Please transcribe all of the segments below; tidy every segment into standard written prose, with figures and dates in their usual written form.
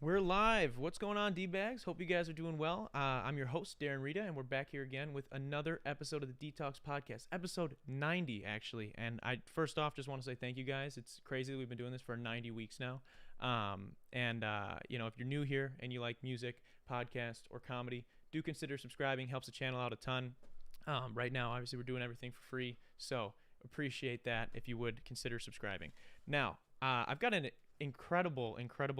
We're live. What's going on, D-Bags? Hope you guys are doing well. I'm your host, Darren Rita, and we're back here again with another episode of the Detox Podcast, episode 90, actually. And I first off just want to say thank you guys. It's crazy that we've been doing this for 90 weeks now. If you're new here and you like music, podcast, or comedy, do consider subscribing. Helps the channel out a ton. Right now, obviously, we're doing everything for free, so appreciate that if you would consider subscribing. Now, I've got an incredible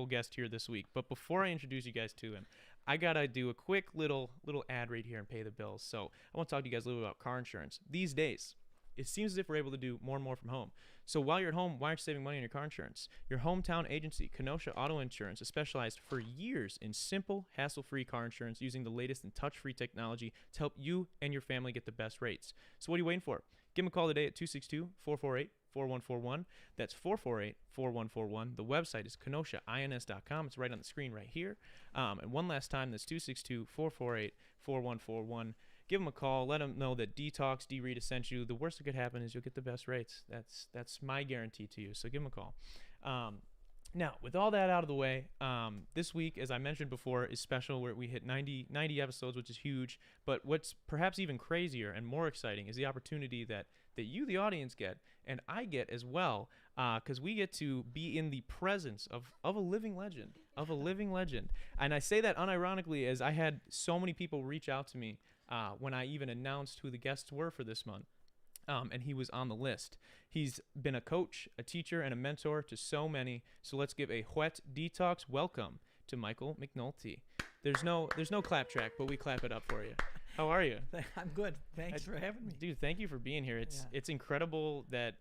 guest here this week. But before I introduce you guys to him, I gotta do a quick little ad read here and pay the bills. So I want to talk to you guys a little bit about car insurance. These days, it seems as if we're able to do more and more from home. So while you're at home, why aren't you saving money on your car insurance? Your hometown agency, Kenosha Auto Insurance, has specialized for years in simple, hassle-free car insurance using the latest in touch-free technology to help you and your family get the best rates. So what are you waiting for? Give them a call today at 262-448-4141. That's 448-4141. The website is kenoshains.com. It's right on the screen right here. And one last time, that's 262-448-4141. Give them a call. Let them know that Detox D Rita sent you. The worst that could happen is you'll get the best rates. That's my guarantee to you. So give them a call. Now, with all that out of the way, this week, as I mentioned before, is special where we hit 90 episodes, which is huge. But what's perhaps even crazier and more exciting is the opportunity that you, the audience, get, and I get as well, because we get to be in the presence of a living legend, And I say that unironically, as I had so many people reach out to me when I even announced who the guests were for this month. And he was on the list. He's been a coach, a teacher, and a mentor to so many. So let's give a wet detox welcome to Michael Mcnulty. There's no clap track, but we clap it up for you. How are you? I'm good. Thanks for having me. Dude, thank you for being here. It's incredible that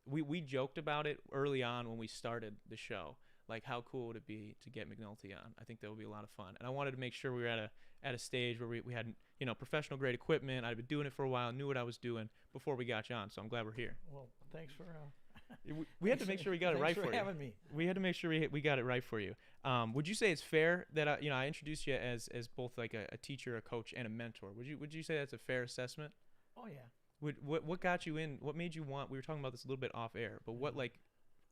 we joked about it early on when we started the show. Like, how cool would it be to get Mcnulty on? I think that would be a lot of fun. And I wanted to make sure we were at a stage where we had, professional grade equipment. I'd been doing it for a while, knew what I was doing before we got you on. So I'm glad we're here. Well, thanks for we had to make sure we got it right for you. Thanks for having me. We had to make sure we got it right for you. Would you say it's fair that I introduced you as both like a teacher, a coach, and a mentor? Would you say that's a fair assessment? Oh yeah. What got you in? What made you want? We were talking about this a little bit off air, but what like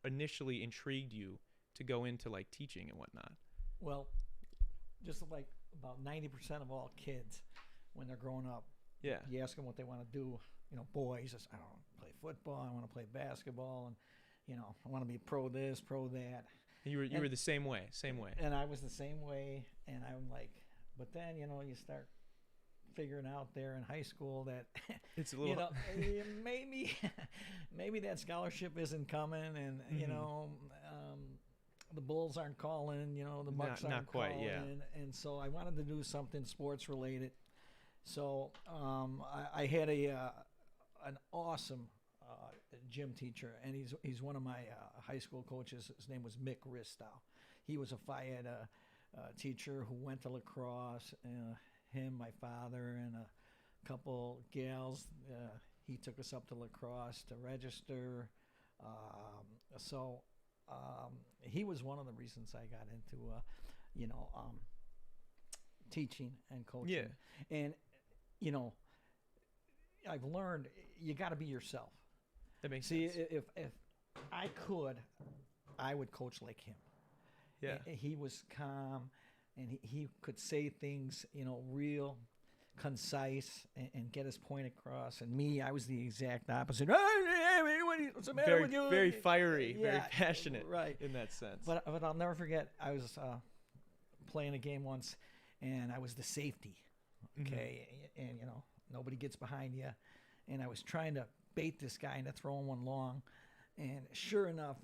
initially intrigued you to go into like teaching and whatnot? Well, just like about 90% of all kids when they're growing up, yeah, you ask them what they want to do. Boys, I don't play football. I want to play basketball, and I want to be pro this, pro that. You were the same way. And I was the same way, and I'm like, but then you start figuring out there in high school that it's a little maybe that scholarship isn't coming, and the Bulls aren't calling, the Bucks aren't quite, calling, yeah. And so I wanted to do something sports related. So I had an awesome gym teacher, and he's one of my high school coaches. His name was Mick Ristow. He was a Phi Eta teacher who went to lacrosse. Him, my father, and a couple gals. He took us up to lacrosse to register. He was one of the reasons I got into, teaching and coaching. Yeah. And, I've learned you got to be yourself. That makes sense. See, if I could, I would coach like him. Yeah. He was calm, and he could say things, real concise and get his point across. And me, I was the exact opposite. What's the matter with you? Very fiery, very passionate, right? In that sense. But I'll never forget. I was playing a game once, and I was the safety. Okay, and nobody gets behind you, and I was trying to bait this guy into throwing one long, and sure enough,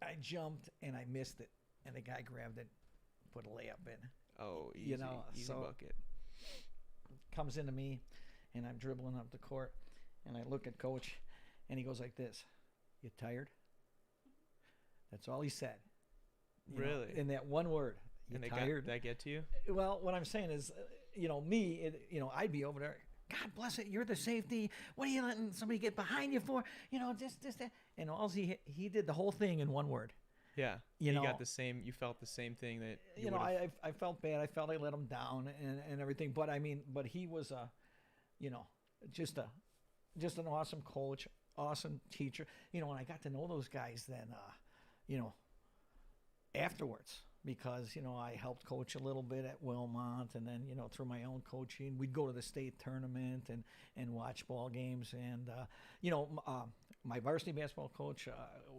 I jumped and I missed it, and the guy grabbed it, put a layup in. Oh, easy bucket. Comes into me, and I'm dribbling up the court, and I look at coach, and he goes like this: "You tired?" That's all he said. Really? In that one word. You tired? That get to you? Well, what I'm saying is, I'd be over there. God bless it. You're the safety. What are you letting somebody get behind you for? This, that. And all he did the whole thing in one word. Yeah. You got the same. You felt the same thing that. I felt bad. I felt I let him down and everything. But but he was just an awesome coach, awesome teacher. When I got to know those guys, then afterwards, because I helped coach a little bit at Wilmont, and then through my own coaching, we'd go to the state tournament and watch ball games, and my varsity basketball coach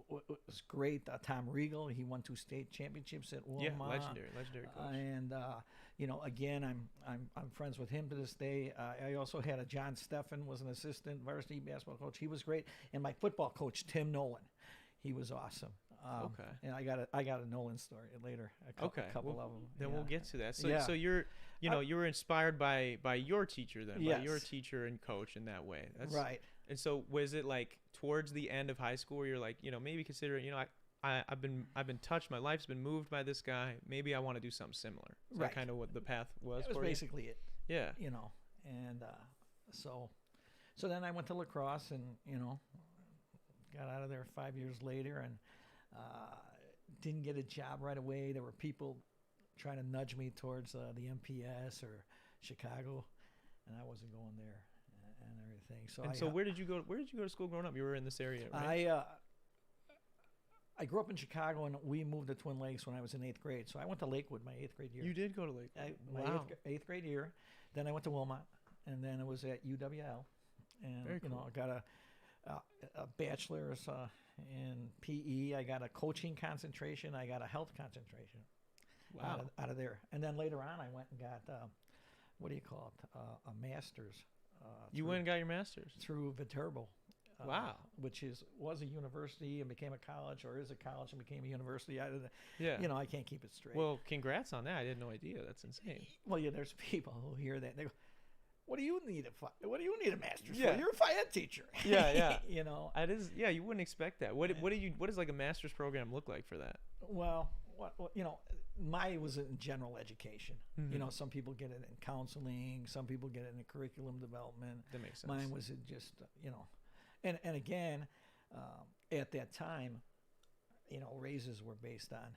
was great. Tom Regal, he won 2 state championships at Wilmont. Yeah, legendary coach. And again, I'm friends with him to this day. I also had a John Steffen, was an assistant varsity basketball coach. He was great, and my football coach Tim Nolan, he was awesome. Okay. And I got a Nolan story later. A couple of them. Then we'll get to that. So Yeah. so you're you were inspired by your teacher then, by your Yes. teacher and coach in that way. That's Right. And so was it like towards the end of high school where you're like, maybe consider, I've been touched, my life's been moved by this guy. Maybe I want to do something similar. Is Right. that kind of what the path was That was for basically it. you? Yeah. And so then I went to lacrosse, and got out of there 5 years later, and didn't get a job right away. There were people trying to nudge me towards the MPS or Chicago, and I wasn't going there and everything. So Where did you go to school growing up? You were in this area, right? I grew up in Chicago, and we moved to Twin Lakes when I was in 8th grade. So I went to Lakewood my 8th grade year. You did go to Lakewood. My eighth grade year. Then I went to Wilmot, and then I was at UWL, and Very cool. I got a bachelor's in PE. I got a coaching concentration. I got a health concentration. Wow. Out of there. And then later on, I went and got what do you call it? A master's. You went and got your master's. Through Viterbo. Wow. Which was a university and became a college, or is a college and became a university. Yeah. I can't keep it straight. Well, congrats on that. I had no idea. That's insane. Well, yeah, there's people who hear that. They go, what do you need a master's Yeah. for? You're a Phi Ed teacher. Yeah. It is. Yeah, you wouldn't expect that. What does like a master's program look like for that? Well, mine was in general education. Mm-hmm. Some people get it in counseling. Some people get it in curriculum development. That makes sense. Mine was in just, and again, at that time, raises were based on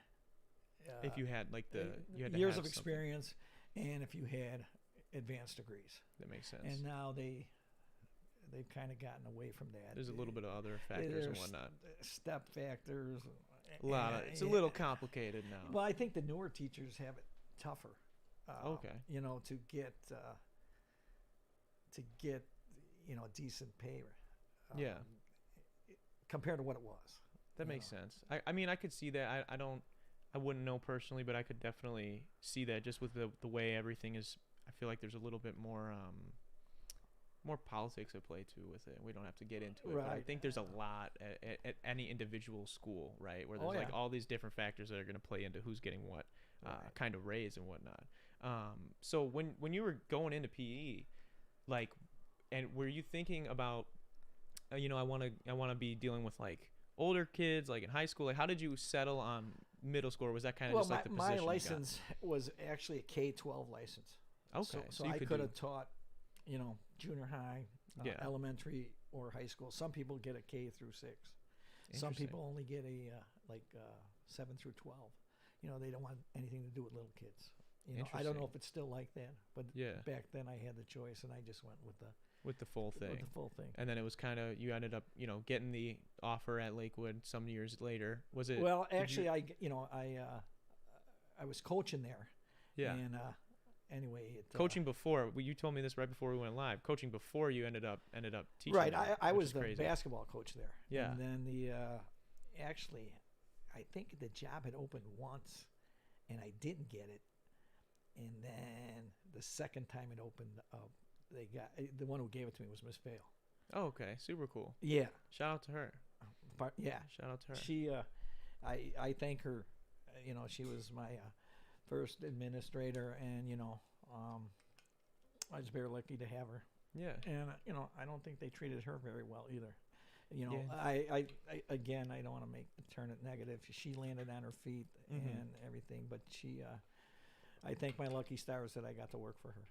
if you had like you had to years have of experience, and if you had advanced degrees. That makes sense. And now they've kind of gotten away from that. There's a little bit of other factors and whatnot. Step factors. It's a little complicated now. Well, I think the newer teachers have it tougher. Okay. To get decent pay. Yeah. Compared to what it was. That makes sense. I mean, I could see that. I wouldn't know personally, but I could definitely see that just with the way everything is. I feel like there's a little bit more politics at play too with it. We don't have to get into it. Right. But I think there's a lot at any individual school, right? Where there's yeah. like all these different factors that are going to play into who's getting what kind of raise and whatnot. So when you were going into PE, like, and were you thinking about, I want to be dealing with like older kids, like in high school? Like, how did you settle on middle school? Or was that kind of just like the position? My license was actually a K-12 license. Okay, so I could have taught, junior high, elementary, or high school. Some people get a K through 6. Some people only get a 7 through 12. They don't want anything to do with little kids. I don't know if it's still like that, but back then I had the choice, and I just went with the full thing. With the full thing. And then it was kind of, you ended up, getting the offer at Lakewood some years later. Was it? Well, actually, I was coaching there. Yeah. And anyway, coaching before. You told me this right before we went live. Coaching before you ended up teaching. Right. There, I was the crazy. basketball coach there. Yeah. And then actually, I think the job had opened once, and I didn't get it. And then the second time it opened up, they got the one who gave it to me was Miss Vale. Oh, okay, super cool. Yeah. Shout out to her. Yeah. Shout out to her. She, I thank her. She was my first administrator, and I was very lucky to have her. Yeah. And I don't think they treated her very well either. Yeah. I again, I don't want to turn it negative. She landed on her feet and everything, but she, I thank my lucky stars that I got to work for her.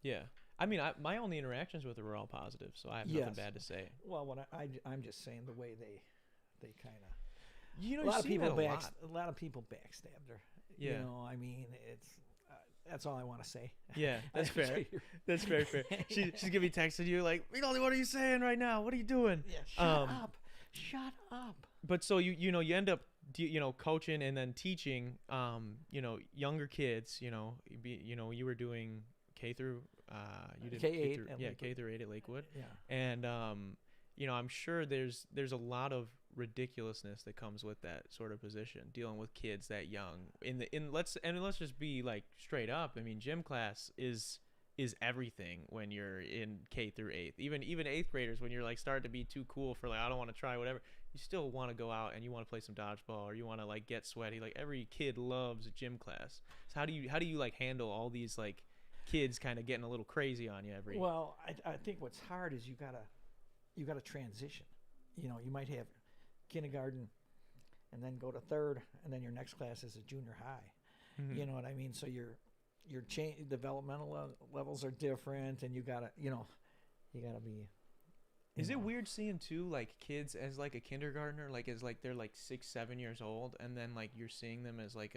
Yeah. I mean, my only interactions with her were all positive, so I have nothing bad to say. Well, I'm just saying the way they kind of, a lot of people backstabbed her. Yeah. I mean, it's that's all I want to say. Yeah, that's fair. That's very fair. She's gonna be texting you like, Mcnulty, what are you saying right now? What are you doing? Yeah, shut up. But so you end up coaching and then teaching, younger kids, you were doing K through, you did K8 through, at yeah, Lakewood. K through 8 at Lakewood. Yeah. And, I'm sure there's a lot of ridiculousness that comes with that sort of position, dealing with kids that young. Let's just be like straight up. I mean, gym class is everything when you're in K through 8th. Even 8th graders, when you're like starting to be too cool for like, I don't want to try whatever, you still want to go out and you want to play some dodgeball, or you want to like get sweaty. Like every kid loves gym class. So how do you like handle all these like kids kind of getting a little crazy on you every? Well, I think what's hard is you gotta transition. You might have kindergarten, and then go to third, and then your next class is a junior high. Mhm. You know what I mean? So your developmental levels are different, and you gotta be. Is it weird seeing too like kids as like a kindergartner, like as like they're like 6-7 years old, and then like you're seeing them as like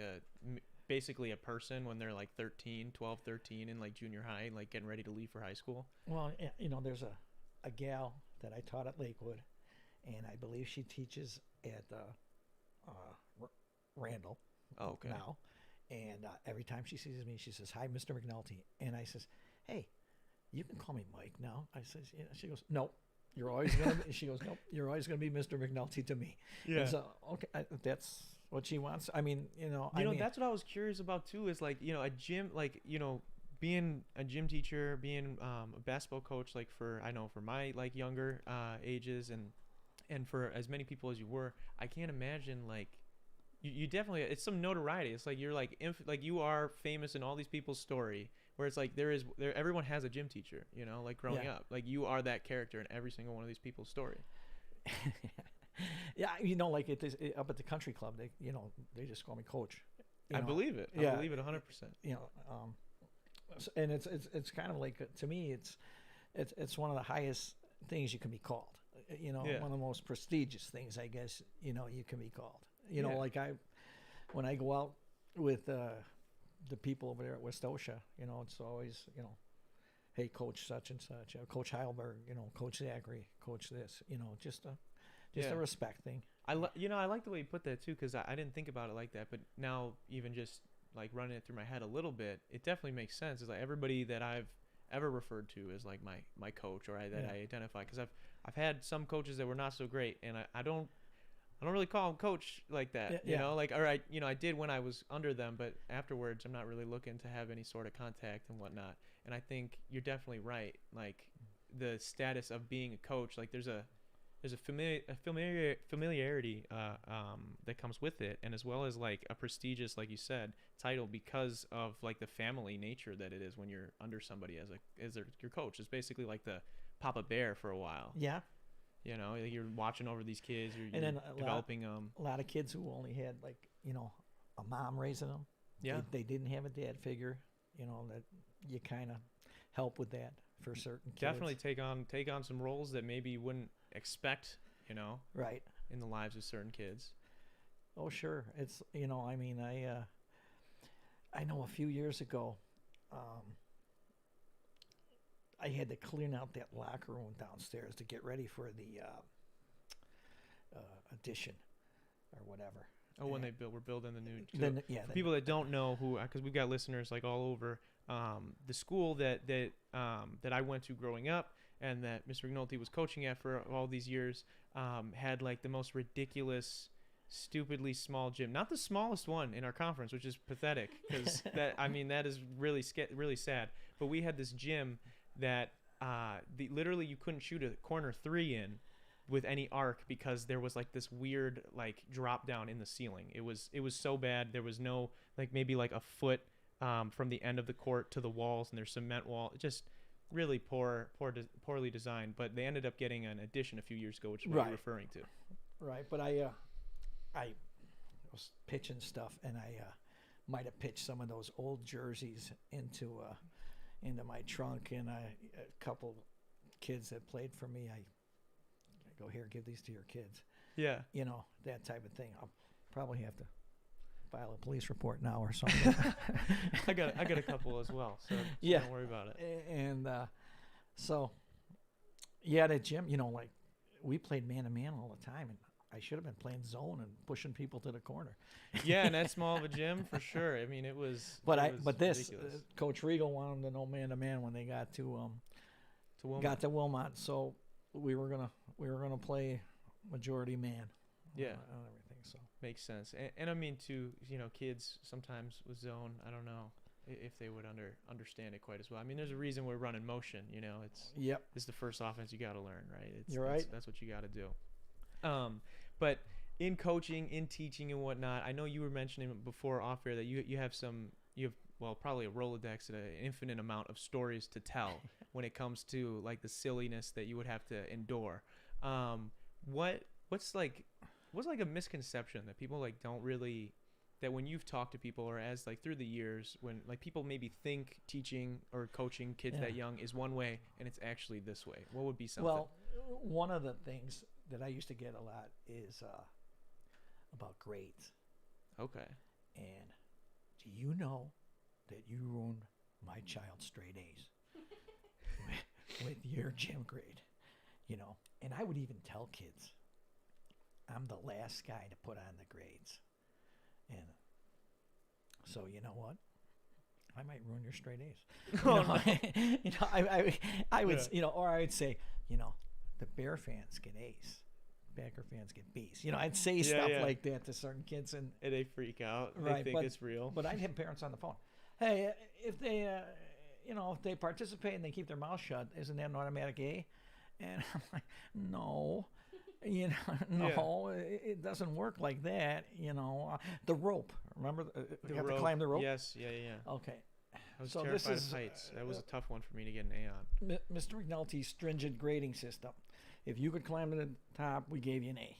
basically a person when they're like 12 13 in like junior high, like getting ready to leave for high school? Well, there's a gal that I taught at Lakewood, and I believe she teaches at Randall. Oh, okay. Now, and every time she sees me, she says, "Hi, Mr. McNulty," and I says, "Hey, you can call me Mike now." I says, yeah. She goes, "No, you're always gonna." She goes, "Nope, you're always gonna be Mr. McNulty to me." Yeah. And so okay, that's what she wants. I mean, That's what I was curious about too. Is like a gym, like being a gym teacher, being a basketball coach, like for my like younger ages, and for as many people as you were, I can't imagine like. You definitely, it's some notoriety. It's like you're like like you are famous in all these people's story, where it's like everyone has a gym teacher, like growing up, like you are that character in every single one of these people's story. Yeah, like up at the country club, they just call me coach. I believe it. I believe it 100%. And it's kind of like, to me, it's one of the highest things you can be called. One of the most prestigious things, I guess, you can be called. Like when I go out with the people over there at West OSHA, it's always, hey, Coach such and such, Coach Heilberg, Coach Zachary, Coach this, just a respect thing. I like the way you put that too, because I didn't think about it like that, but now even just like running it through my head a little bit, it definitely makes sense. It's like everybody that I've ever referred to as like my coach, or I identify, because I've had some coaches that were not so great, and I don't really call them coach like that, like, all right, I did when I was under them, but afterwards I'm not really looking to have any sort of contact and whatnot. And I think you're definitely right. Like the status of being a coach, like there's a familiarity that comes with it, and as well as like a prestigious, like you said, title, because of like the family nature that it is when you're under somebody as your coach. It's basically like the Papa Bear for a while. Yeah. You're watching over these kids, you're developing them. A lot of kids who only had like, a mom raising them. Yeah. They didn't have a dad figure, that you kind of help with that for certain kids. Definitely take on some roles that maybe you wouldn't expect, right, in the lives of certain kids. Oh, sure. It's, I mean, I know a few years ago, I had to clean out that locker room downstairs to get ready for the addition or whatever. Oh, when we're building the new. For people that don't know because we've got listeners like all over. The school that I went to growing up, and that Mr. Mcnulty was coaching at for all these years, had like the most ridiculous, stupidly small gym. Not the smallest one in our conference, which is pathetic, because that is really really sad. But we had this gym that literally you couldn't shoot a corner three in with any arc, because there was like this weird like drop down in the ceiling. It was so bad. There was no like maybe like a foot from the end of the court to the walls, and there's cement wall. Just really poorly designed. But they ended up getting an addition a few years ago, which is what you're referring to. Right, but I was pitching stuff, and I might have pitched some of those old jerseys into my trunk, and a couple kids that played for me, I go, here, give these to your kids. Yeah. That type of thing. I'll probably have to file a police report now or something. I got a couple as well, so don't worry about it. And so, yeah, that gym, like we played man to man all the time, and I should have been playing zone and pushing people to the corner. Yeah, and that small of a gym for sure. I mean, it was. But it was this ridiculous. Coach Regal wanted them to know man to man when they got to Wilmot. So we were gonna play majority man. Yeah. On everything. So Makes sense. And I mean, too, kids sometimes with zone, I don't know if they would understand it quite as well. I mean, there's a reason we're running motion. It's the first offense you got to learn, right? You're right. That's what you got to do. But in coaching, in teaching, and whatnot, I know you were mentioning before off air that you have probably a Rolodex and an infinite amount of stories to tell when it comes to like the silliness that you would have to endure. What's like a misconception that people like don't really, that when you've talked to people or as like through the years when like people maybe think teaching or coaching kids that young is one way and it's actually this way? What would be something? Well, one of the things that I used to get a lot is about grades. Okay. And do you know that you ruined my child's straight A's with your gym grade? And I would even tell kids, I'm the last guy to put on the grades. And so you know what? I might ruin your straight A's. I would, or I would say, the Bear fans get A's, Packer fans get B's. I'd say stuff like that to certain kids, and they freak out. Right, they think it's real. But I'd have parents on the phone. Hey, if they, if they participate and they keep their mouth shut, isn't that an automatic A? And I'm like, no. No, it doesn't work like that. The rope. Remember, you have to climb the rope. Yes, yeah. Okay. I was so terrified this is of heights. That was a tough one for me to get an A on. Mr. Mcnulty's stringent grading system. If you could climb to the top, we gave you an A.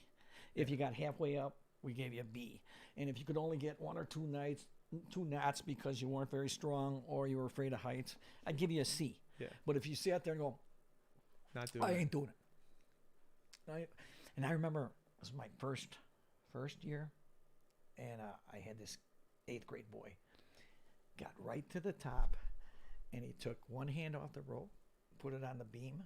If you got halfway up, we gave you a B. And if you could only get one or two knots because you weren't very strong or you were afraid of heights, I'd give you a C. Yeah. But if you sat there and go, I ain't doing it. And I remember it was my first year, and I had this 8th grade boy, got right to the top, and he took one hand off the rope, put it on the beam,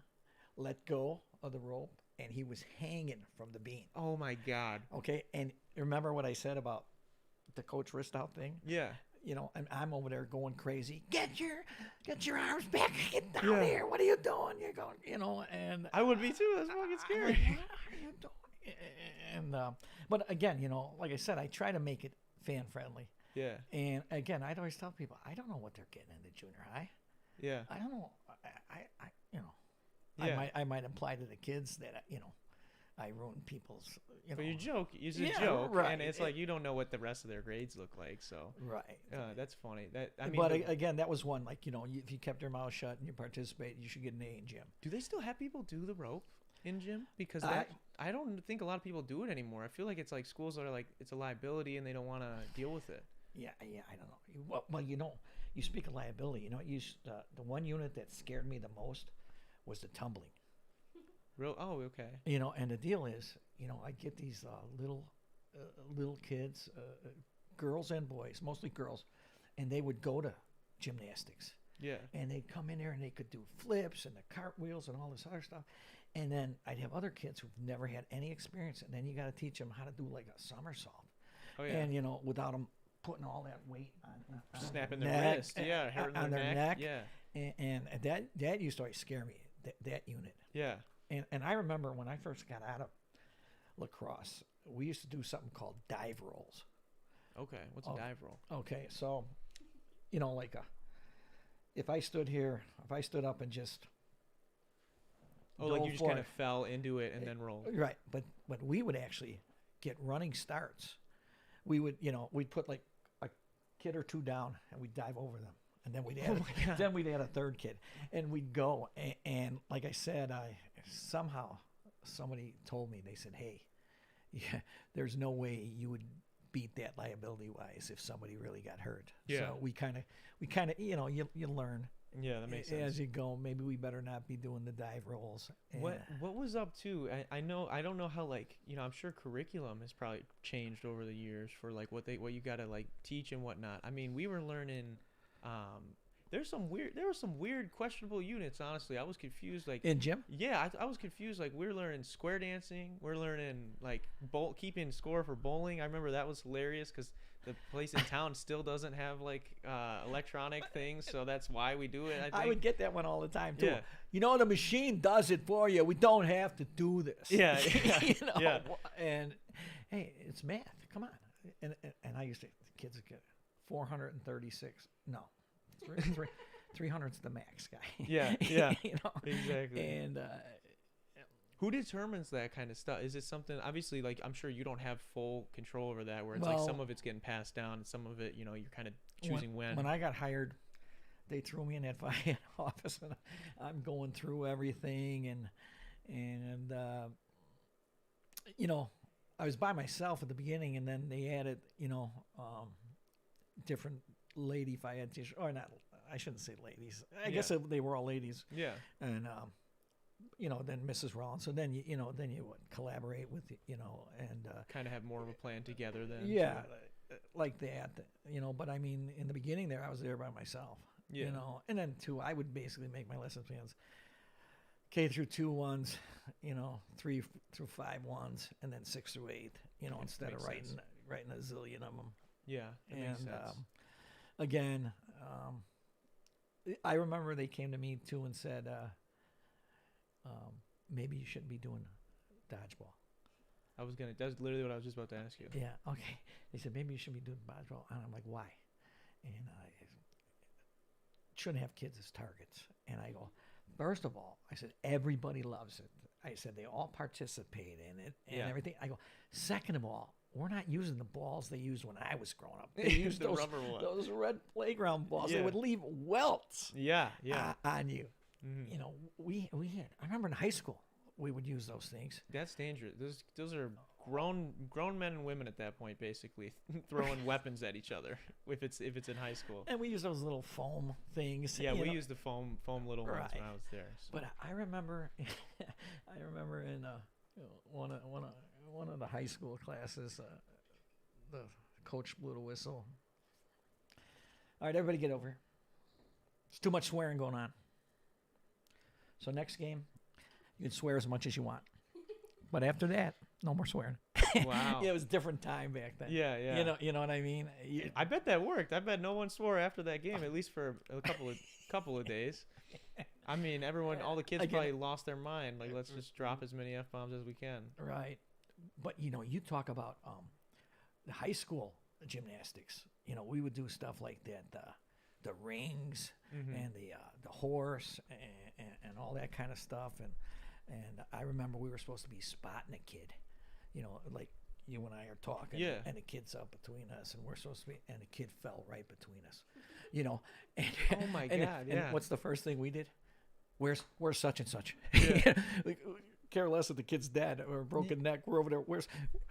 let go of the rope, and he was hanging from the beam. Oh my God. Okay, and remember what I said about the coach wrist out thing? Yeah. And I'm over there going crazy. Get your arms back. Get down here. What are you doing? You're going, and I would be too. That's fucking scary. What are you doing? And but again, like I said, I try to make it fan friendly. Yeah. And again, I'd always tell people, I don't know what they're getting into junior high. Yeah. I don't know. I might imply to the kids that I ruin people's. But you joke. It's a Yeah, joke, right. and it's like you don't know what the rest of their grades look like. So Right. that's funny. But again, that was one like if you kept your mouth shut and you participate, you should get an A in gym. Do they still have people do the rope in gym? Because I don't think a lot of people do it anymore. I feel like it's like schools that are like it's a liability and they don't want to deal with it. Yeah, I don't know. Well, you speak of liability. The one unit that scared me the most was the tumbling. Real? Oh, okay. And the deal is, I get these little kids, girls and boys, mostly girls, and they would go to gymnastics. Yeah. And they'd come in there and they could do flips and the cartwheels and all this other stuff. And then I'd have other kids who've never had any experience, and then you got to teach them how to do like a somersault. Oh yeah. And without them putting all that weight on snapping their their neck, wrist, hurting on their neck. Yeah. And that used to always scare me. That unit. Yeah. And I remember when I first got out of lacrosse, we used to do something called dive rolls. Okay, what's a dive roll? Okay, so, if I stood up and just. Oh, like you just kind of fell into it and then rolled. Right, but we would actually get running starts. We would, we'd put like a kid or two down and we'd dive over them. And then we'd add a third kid, and we'd go. And like I said, somebody told me, they said, "Hey, there's no way you would beat that liability wise if somebody really got hurt." Yeah. So we kind of, you learn. Yeah, that makes sense. As you go, maybe we better not be doing the dive rolls. What was up too? I don't know how I'm sure curriculum has probably changed over the years for like what you got to like teach and whatnot. I mean, we were learning. There were some weird, questionable units. Honestly, I was confused. Like In gym? yeah, I was confused. Like we're learning square dancing. We're learning like keeping score for bowling. I remember that was hilarious because the place in town still doesn't have like electronic things, so that's why we do it. I think. I would get that one all the time too. Yeah. You know, the machine does it for you. We don't have to do this. Yeah, you know. yeah. And hey, it's math. Come on. And I used to the kids would get 436. No, 300's the max guy. Yeah. You know. Exactly. And who determines that kind of stuff? Is it something, obviously, like, I'm sure you don't have full control over that, where it's like Well, some of it's getting passed down and some of it, you know, you're kind of choosing when. When I got hired, they threw me in that finance office, and I'm going through everything, and you know, I was by myself at the beginning, and then they added, you know, different lady finance teachers, or not. I shouldn't say ladies. I guess they were all ladies. Yeah. And you know, then Mrs. Rollins. So then you know, then you would collaborate with, you know, and kind of have more of a plan together then. yeah, like that, you know. But I mean, in the beginning there, I was there by myself. Yeah. You know, and then too, I would basically make my lesson plans K through 2 ones, you know, 3 through 5 ones, and then 6 through 8. You know, Yeah, instead of makes sense. writing a zillion of them. Yeah, it makes And sense. again, I remember they came to me too and said, maybe you shouldn't be doing dodgeball. That's literally what I was just about to ask you. Yeah, okay. They said, maybe you shouldn't be doing dodgeball. And I'm like, why? And I shouldn't have kids as targets. And I go, first of all, I said, everybody loves it. I said, they all participate in it and everything. I go, second of all, we're not using the balls they used when I was growing up. They used The rubber one. those red playground balls. Yeah. They would leave welts Yeah. on you. Mhm. You know, we had, I remember in high school, we would use those things. That's dangerous. Those are grown men and women at that point, basically throwing weapons at each other. If it's in high school. And we use those little foam things. Yeah, you we know. used the foam little ones Right. when I was there. So. But I remember, I remember in one of the high school classes, the coach blew the whistle. All right, everybody get over here. There's too much swearing going on. So next game, you can swear as much as you want. But after that, no more swearing. Wow. Yeah, it was a different time back then. Yeah, yeah. You know what I mean? I bet that worked. I bet no one swore after that game, at least for a couple of days. I mean, all the kids Again- probably lost their mind. Like, let's just drop as many F-bombs as we can. Right. But, you know, you talk about the high school gymnastics. You know, we would do stuff like that, the rings and the horse and all that kind of stuff. And I remember we were supposed to be spotting a kid, you know, like you and I are talking. Yeah. And the kid's up between us, and we're supposed to be, and the kid fell right between us, you know. And, Oh, my and- God, and yeah. what's the first thing we did? Where's such and such? Yeah. Like, care less if the kid's dead or a broken neck. We're over there. Are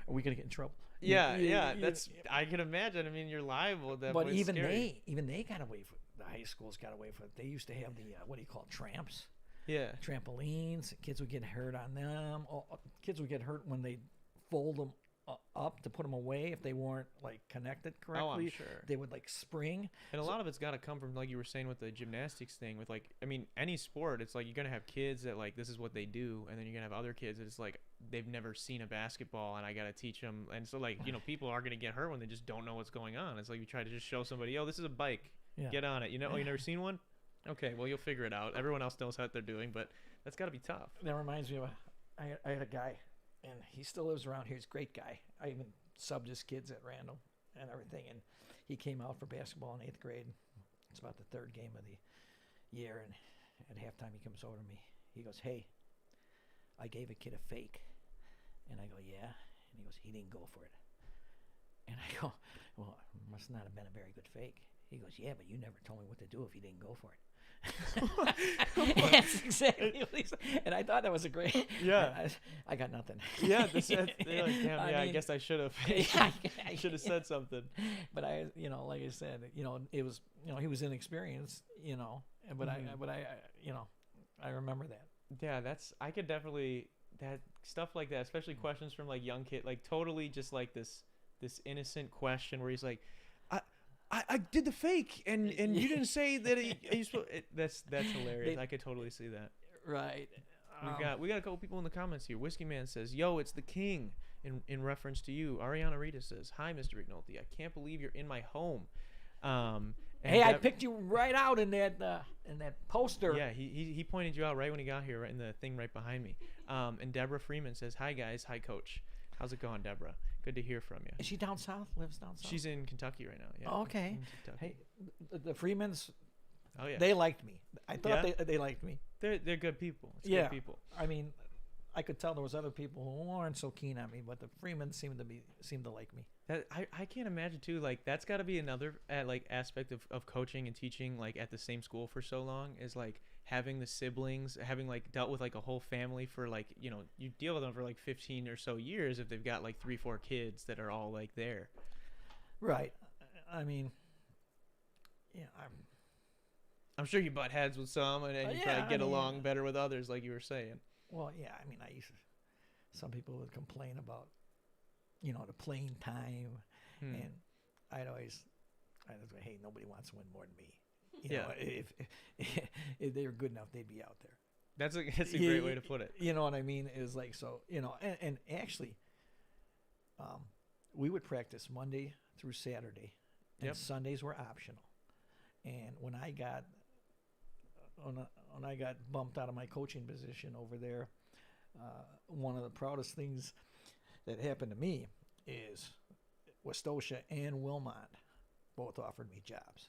we gonna get in trouble? Yeah. That's I can imagine. I mean, you're liable. At that But point. It's scary. even they got away from the high schools. Got away from it. They used to have the what do you call it, tramps, Yeah. trampolines. Kids would get hurt on them. Kids would get hurt when they fold them up to put them away if they weren't like connected correctly. Oh, I'm sure. They would like spring. And a lot of it's got to come from, like you were saying, with the gymnastics thing. With like, I mean, any sport, it's like you're gonna have kids that like this is what they do, and then you're gonna have other kids that it's like they've never seen a basketball, and I gotta teach them. And so like, you know, people are gonna get hurt when they just don't know what's going on. It's like you try to just show somebody, oh, this is a bike, Yeah. get on it. You know, oh, you never seen one? Okay, well you'll figure it out. Everyone else knows what they're doing, but that's got to be tough. That reminds me of I had a guy, and he still lives around here. He's a great guy. I even subbed his kids at random and everything, and he came out for basketball in 8th grade. It's about the 3rd game of the year, and at halftime he comes over to me. He goes, "Hey, I gave a kid a fake," and I go, "Yeah," and he goes, "He didn't go for it," and I go, "Well, it must not have been a very good fake." He goes, "Yeah, but you never told me what to do if he didn't go for it." That's exactly what he said. And I thought that was a great. Yeah. I got nothing. Yeah, they're like, damn, I yeah, I mean, guess I should have. I Should have said something. But I, you know, like I said, you know, it was, you know, he was inexperienced, you know, but I, you know, I remember that. Yeah, I could definitely that stuff like that, especially questions from like young kid, like totally just like this innocent question where he's like, I did the fake, and you didn't say that you supposed. That's hilarious. I could totally see that. Right. We got a couple people in the comments here. Whiskey Man says, "Yo, it's the king," in reference to you. Ariana Rita says, "Hi, Mr. Mcnulty. I can't believe you're in my home." Hey, I picked you right out in that poster. Yeah, he pointed you out right when he got here, right in the thing right behind me. And Deborah Freeman says, "Hi guys, hi coach. How's it going, Deborah? Good to hear from you." Is she down south? Lives down south? She's in Kentucky right now. Yeah. Oh, okay. Hey, the Freemans. Oh yeah. They liked me. I thought they liked me. They're good people. It's yeah. Good people. I mean, I could tell there was other people who weren't so keen on me, but the Freemans seemed to like me. That I can't imagine too. Like that's got to be another aspect of coaching and teaching like at the same school for so long is like having the siblings, having like dealt with like a whole family for like you deal with them for like 15 or so years if they've got like 3-4 kids that are all like there. Right. I mean, yeah, I'm sure you butt heads with some, and you probably get along better with others, like you were saying. Well, yeah. I mean, some people would complain about, the playing time, and I'd always say, hey, nobody wants to win more than me. You know, if they were good enough, they'd be out there. That's a great way to put it. You know what I mean? Is like so. And actually, we would practice Monday through Saturday, and Sundays were optional. And when I got bumped out of my coaching position over there, one of the proudest things that happened to me is Westosha and Wilmot both offered me jobs.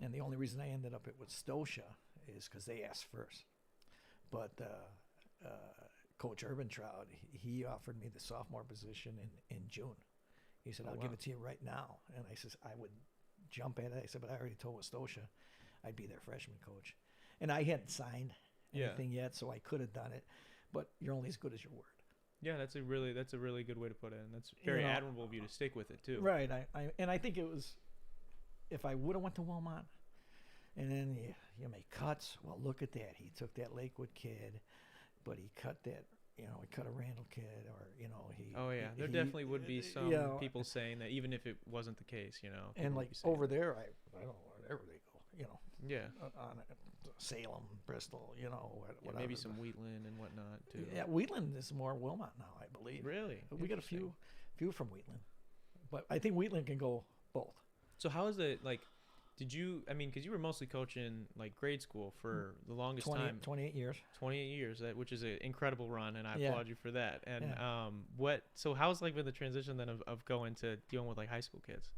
And the only reason I ended up at Westosha is because they asked first. But Coach Urbantraud, he offered me the sophomore position in June. He said, I'll give it to you right now. And I says, I would jump at it. I said, but I already told Westosha I'd be their freshman coach. And I hadn't signed anything yet, so I could have done it. But you're only as good as your word. Yeah, that's a really good way to put it. And that's very admirable of you to stick with it, too. Right. I think it was, if I would have went to Wilmot, and then you make cuts. Well, look at that. He took that Lakewood kid, but he cut that, he cut a Randall kid, or, he... Oh, yeah. There definitely would be some people saying that, even if it wasn't the case, And, like, over there, I don't know, wherever they go, Yeah. On Salem, Bristol, whatever. Maybe some Wheatland and whatnot, too. Yeah, Wheatland is more Wilmot now, I believe. Really? We got a few from Wheatland. But I think Wheatland can go both. So how is it, like... because you were mostly coaching like grade school for the longest time. 28 years. 28 years, which is an incredible run, and I applaud you for that. And so how's like been the transition then of going to dealing with like high school kids?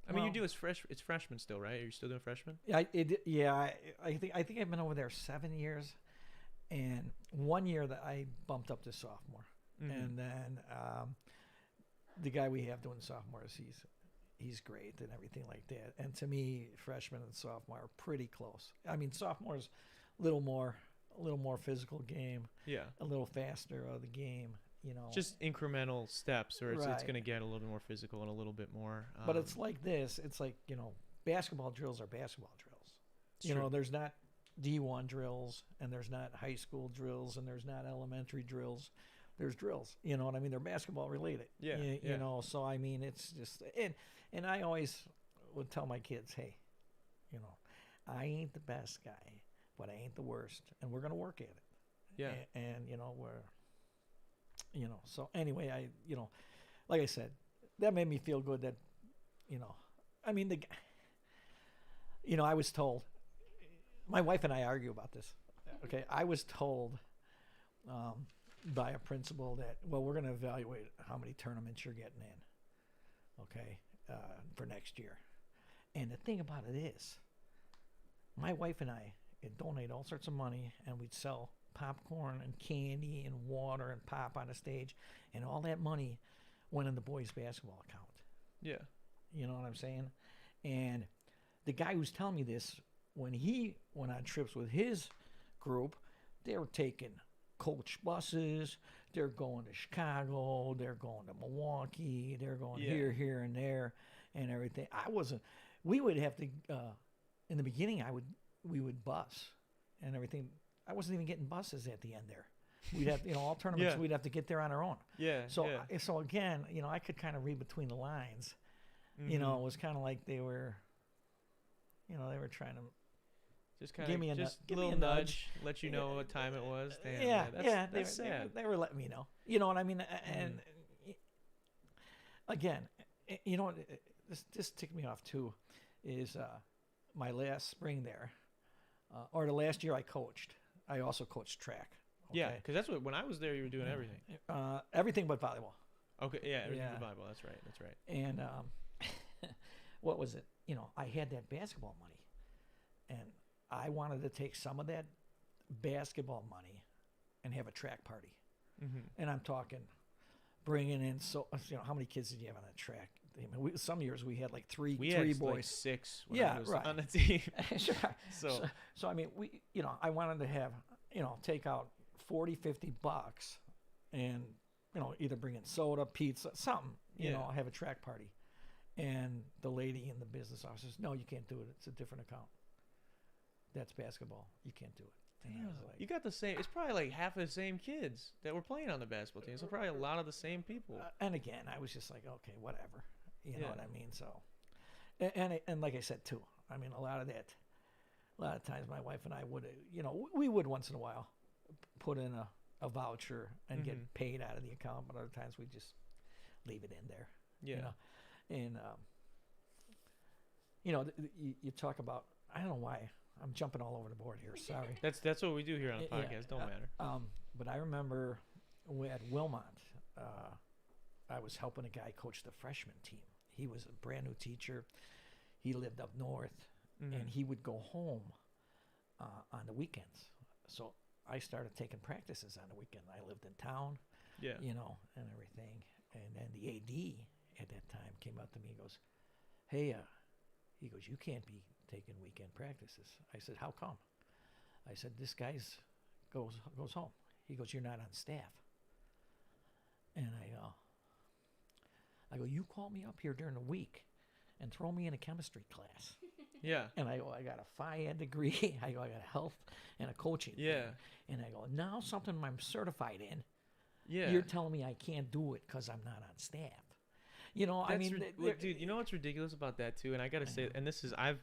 I mean, you do it's freshmen still, right? Are you still doing freshmen? I think I've been over there 7 years, and 1 year that I bumped up to sophomore, and then the guy we have doing sophomores, he's great and everything like that. And to me, freshman and sophomore are pretty close. I mean, sophomore's a little more physical game. Yeah. A little faster of the game, Just incremental steps, or it's going to get a little bit more physical and a little bit more. But it's like this. It's like, basketball drills are basketball drills. There's not D1 drills, and there's not high school drills, and there's not elementary drills. There's drills, you know what I mean? They're basketball related. Yeah. You know, so I mean, it's just, and I always would tell my kids, hey, I ain't the best guy, but I ain't the worst, and we're going to work at it. Yeah. And so anyway, like I said, that made me feel good that, I mean, I was told, my wife and I argue about this. Okay. I was told, by a principal that, well, we're going to evaluate how many tournaments you're getting in, okay, for next year. And the thing about it is, my wife and I would donate all sorts of money, and we'd sell popcorn and candy and water and pop on the stage, and all that money went in the boys' basketball account. Yeah. You know what I'm saying? And the guy who's telling me this, when he went on trips with his group, they were taking coach buses, they're going to Chicago, they're going to Milwaukee, they're going here and there and everything. We would have to, in the beginning, we would bus and everything. I wasn't even getting buses at the end there. We'd have, all tournaments, we'd have to get there on our own. Yeah. So again, I could kind of read between the lines You know, it was kind of like they were, you know, they were trying to just kind give me a of just give little me a nudge, let you know what time it was. Damn, yeah, that's sad. they were letting me know. You know what I mean? And again, you know what? This ticked me off too. Is my last spring there, or the last year I coached. I also coached track. Okay? Yeah, because that's what when I was there, you were doing everything. Everything but volleyball. Okay, yeah, everything but volleyball. That's right. That's right. And what was it? You know, I had that basketball money, and I wanted to take some of that basketball money and have a track party. And I'm talking bringing in, so you know, how many kids did you have on that track? I mean, some years we had like three had boys. Like 6 when yeah, I was right. on the team. Sure. So I mean, I wanted to have, take out 40, $50 and, either bring in soda, pizza, something, have a track party. And the lady in the business office says, no, you can't do it. It's a different account. That's basketball. You can't do it. Damn, like, you got the same. It's probably like half of the same kids that were playing on the basketball team. So probably a lot of the same people. And again, I was just like, okay, whatever. You know what I mean? So, and like I said too, I mean, a lot of times my wife and I would, we would once in a while put in a voucher and get paid out of the account, but other times we just leave it in there. Yeah. And you talk about, I don't know why I'm jumping all over the board here. Sorry. That's what we do here on the podcast. Don't matter. But I remember at Wilmot, I was helping a guy coach the freshman team. He was a brand new teacher. He lived up north, and he would go home on the weekends. So I started taking practices on the weekend. I lived in town, and everything. And then the AD at that time came up to me and goes, hey, he goes, you can't be taking weekend practices. I said, how come? I said, this guy's goes home. He goes, you're not on staff. And I go, you call me up here during the week and throw me in a chemistry class. Yeah. And I go, I got a FIAD degree. I go, I got a health and a coaching thing. And I go, now something I'm certified in. Yeah. You're telling me I can't do it because I'm not on staff. Dude, you know what's ridiculous about that too? And I gotta say, and this is, I've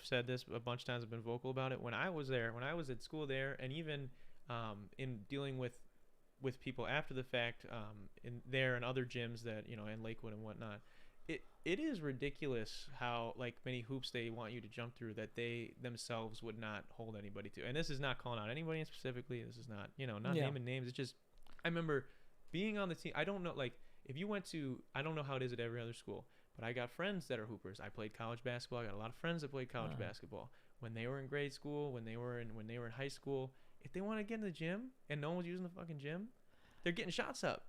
said this a bunch of times. I've been vocal about it. When I was at school there, and even in dealing with people after the fact, in there and other gyms that in Lakewood and whatnot, it is ridiculous how like many hoops they want you to jump through that they themselves would not hold anybody to. And this is not calling out anybody specifically. This is not naming names. It's just, I remember being on the team. I don't know, like, if you went to, I don't know how it is at every other school, but I got friends that are hoopers. I played college basketball. I got a lot of friends that played college basketball. When they were in grade school, when they were in high school, if they want to get in the gym and no one's using the fucking gym, they're getting shots up.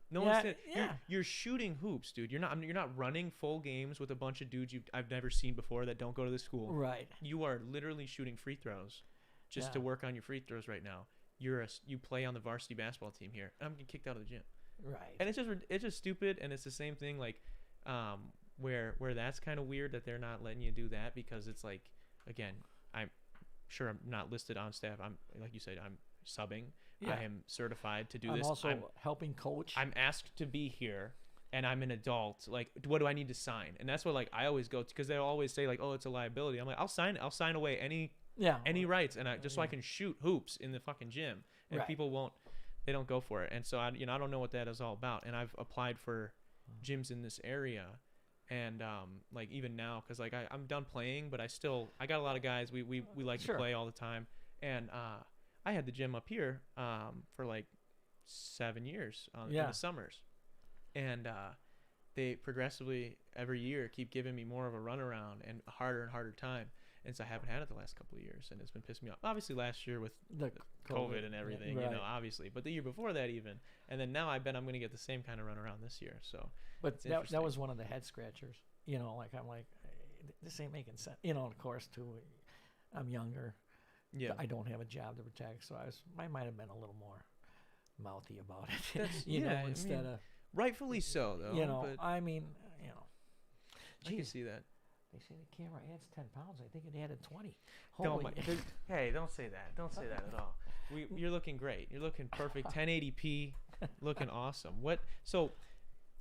You're shooting hoops, dude. You're not running full games with a bunch of dudes I've never seen before that don't go to the school. Right. You are literally shooting free throws just to work on your free throws right now. You play on the varsity basketball team here. I'm getting kicked out of the gym. Right. And it's just stupid, and it's the same thing like where that's kind of weird that they're not letting you do that, because it's like, again, I'm sure I'm not listed on staff. I'm, like you said, I'm subbing. Yeah. I am certified to do this. I'm also helping coach. I'm asked to be here, and I'm an adult. Like, what do I need to sign? And that's what like I always go to, because they'll always say like, oh, it's a liability. I'm like, I'll sign away any rights, and so I can shoot hoops in the fucking gym, and people they don't go for it. And so I don't know what that is all about. And I've applied for gyms in this area, and like even now, because like I'm done playing, but I got a lot of guys we like to play all the time, and I had the gym up here for like 7 years in the summers, and they progressively every year keep giving me more of a runaround and a harder and harder time. And so I haven't had it the last couple of years, and it's been pissing me off. Obviously, last year with the COVID and everything, obviously. But the year before that even. And then now I bet I'm going to get the same kind of runaround this year. So, but that was one of the head scratchers. Like I'm like, this ain't making sense. Of course, too, I'm younger. Yeah. I don't have a job to protect, so I might have been a little more mouthy about it. Instead of rightfully so, though. But I mean, I can see that. They say the camera adds 10 pounds. I think it added 20. Hey, don't say that. Don't say that at all. You're looking great. You're looking perfect. 1080p, looking awesome. So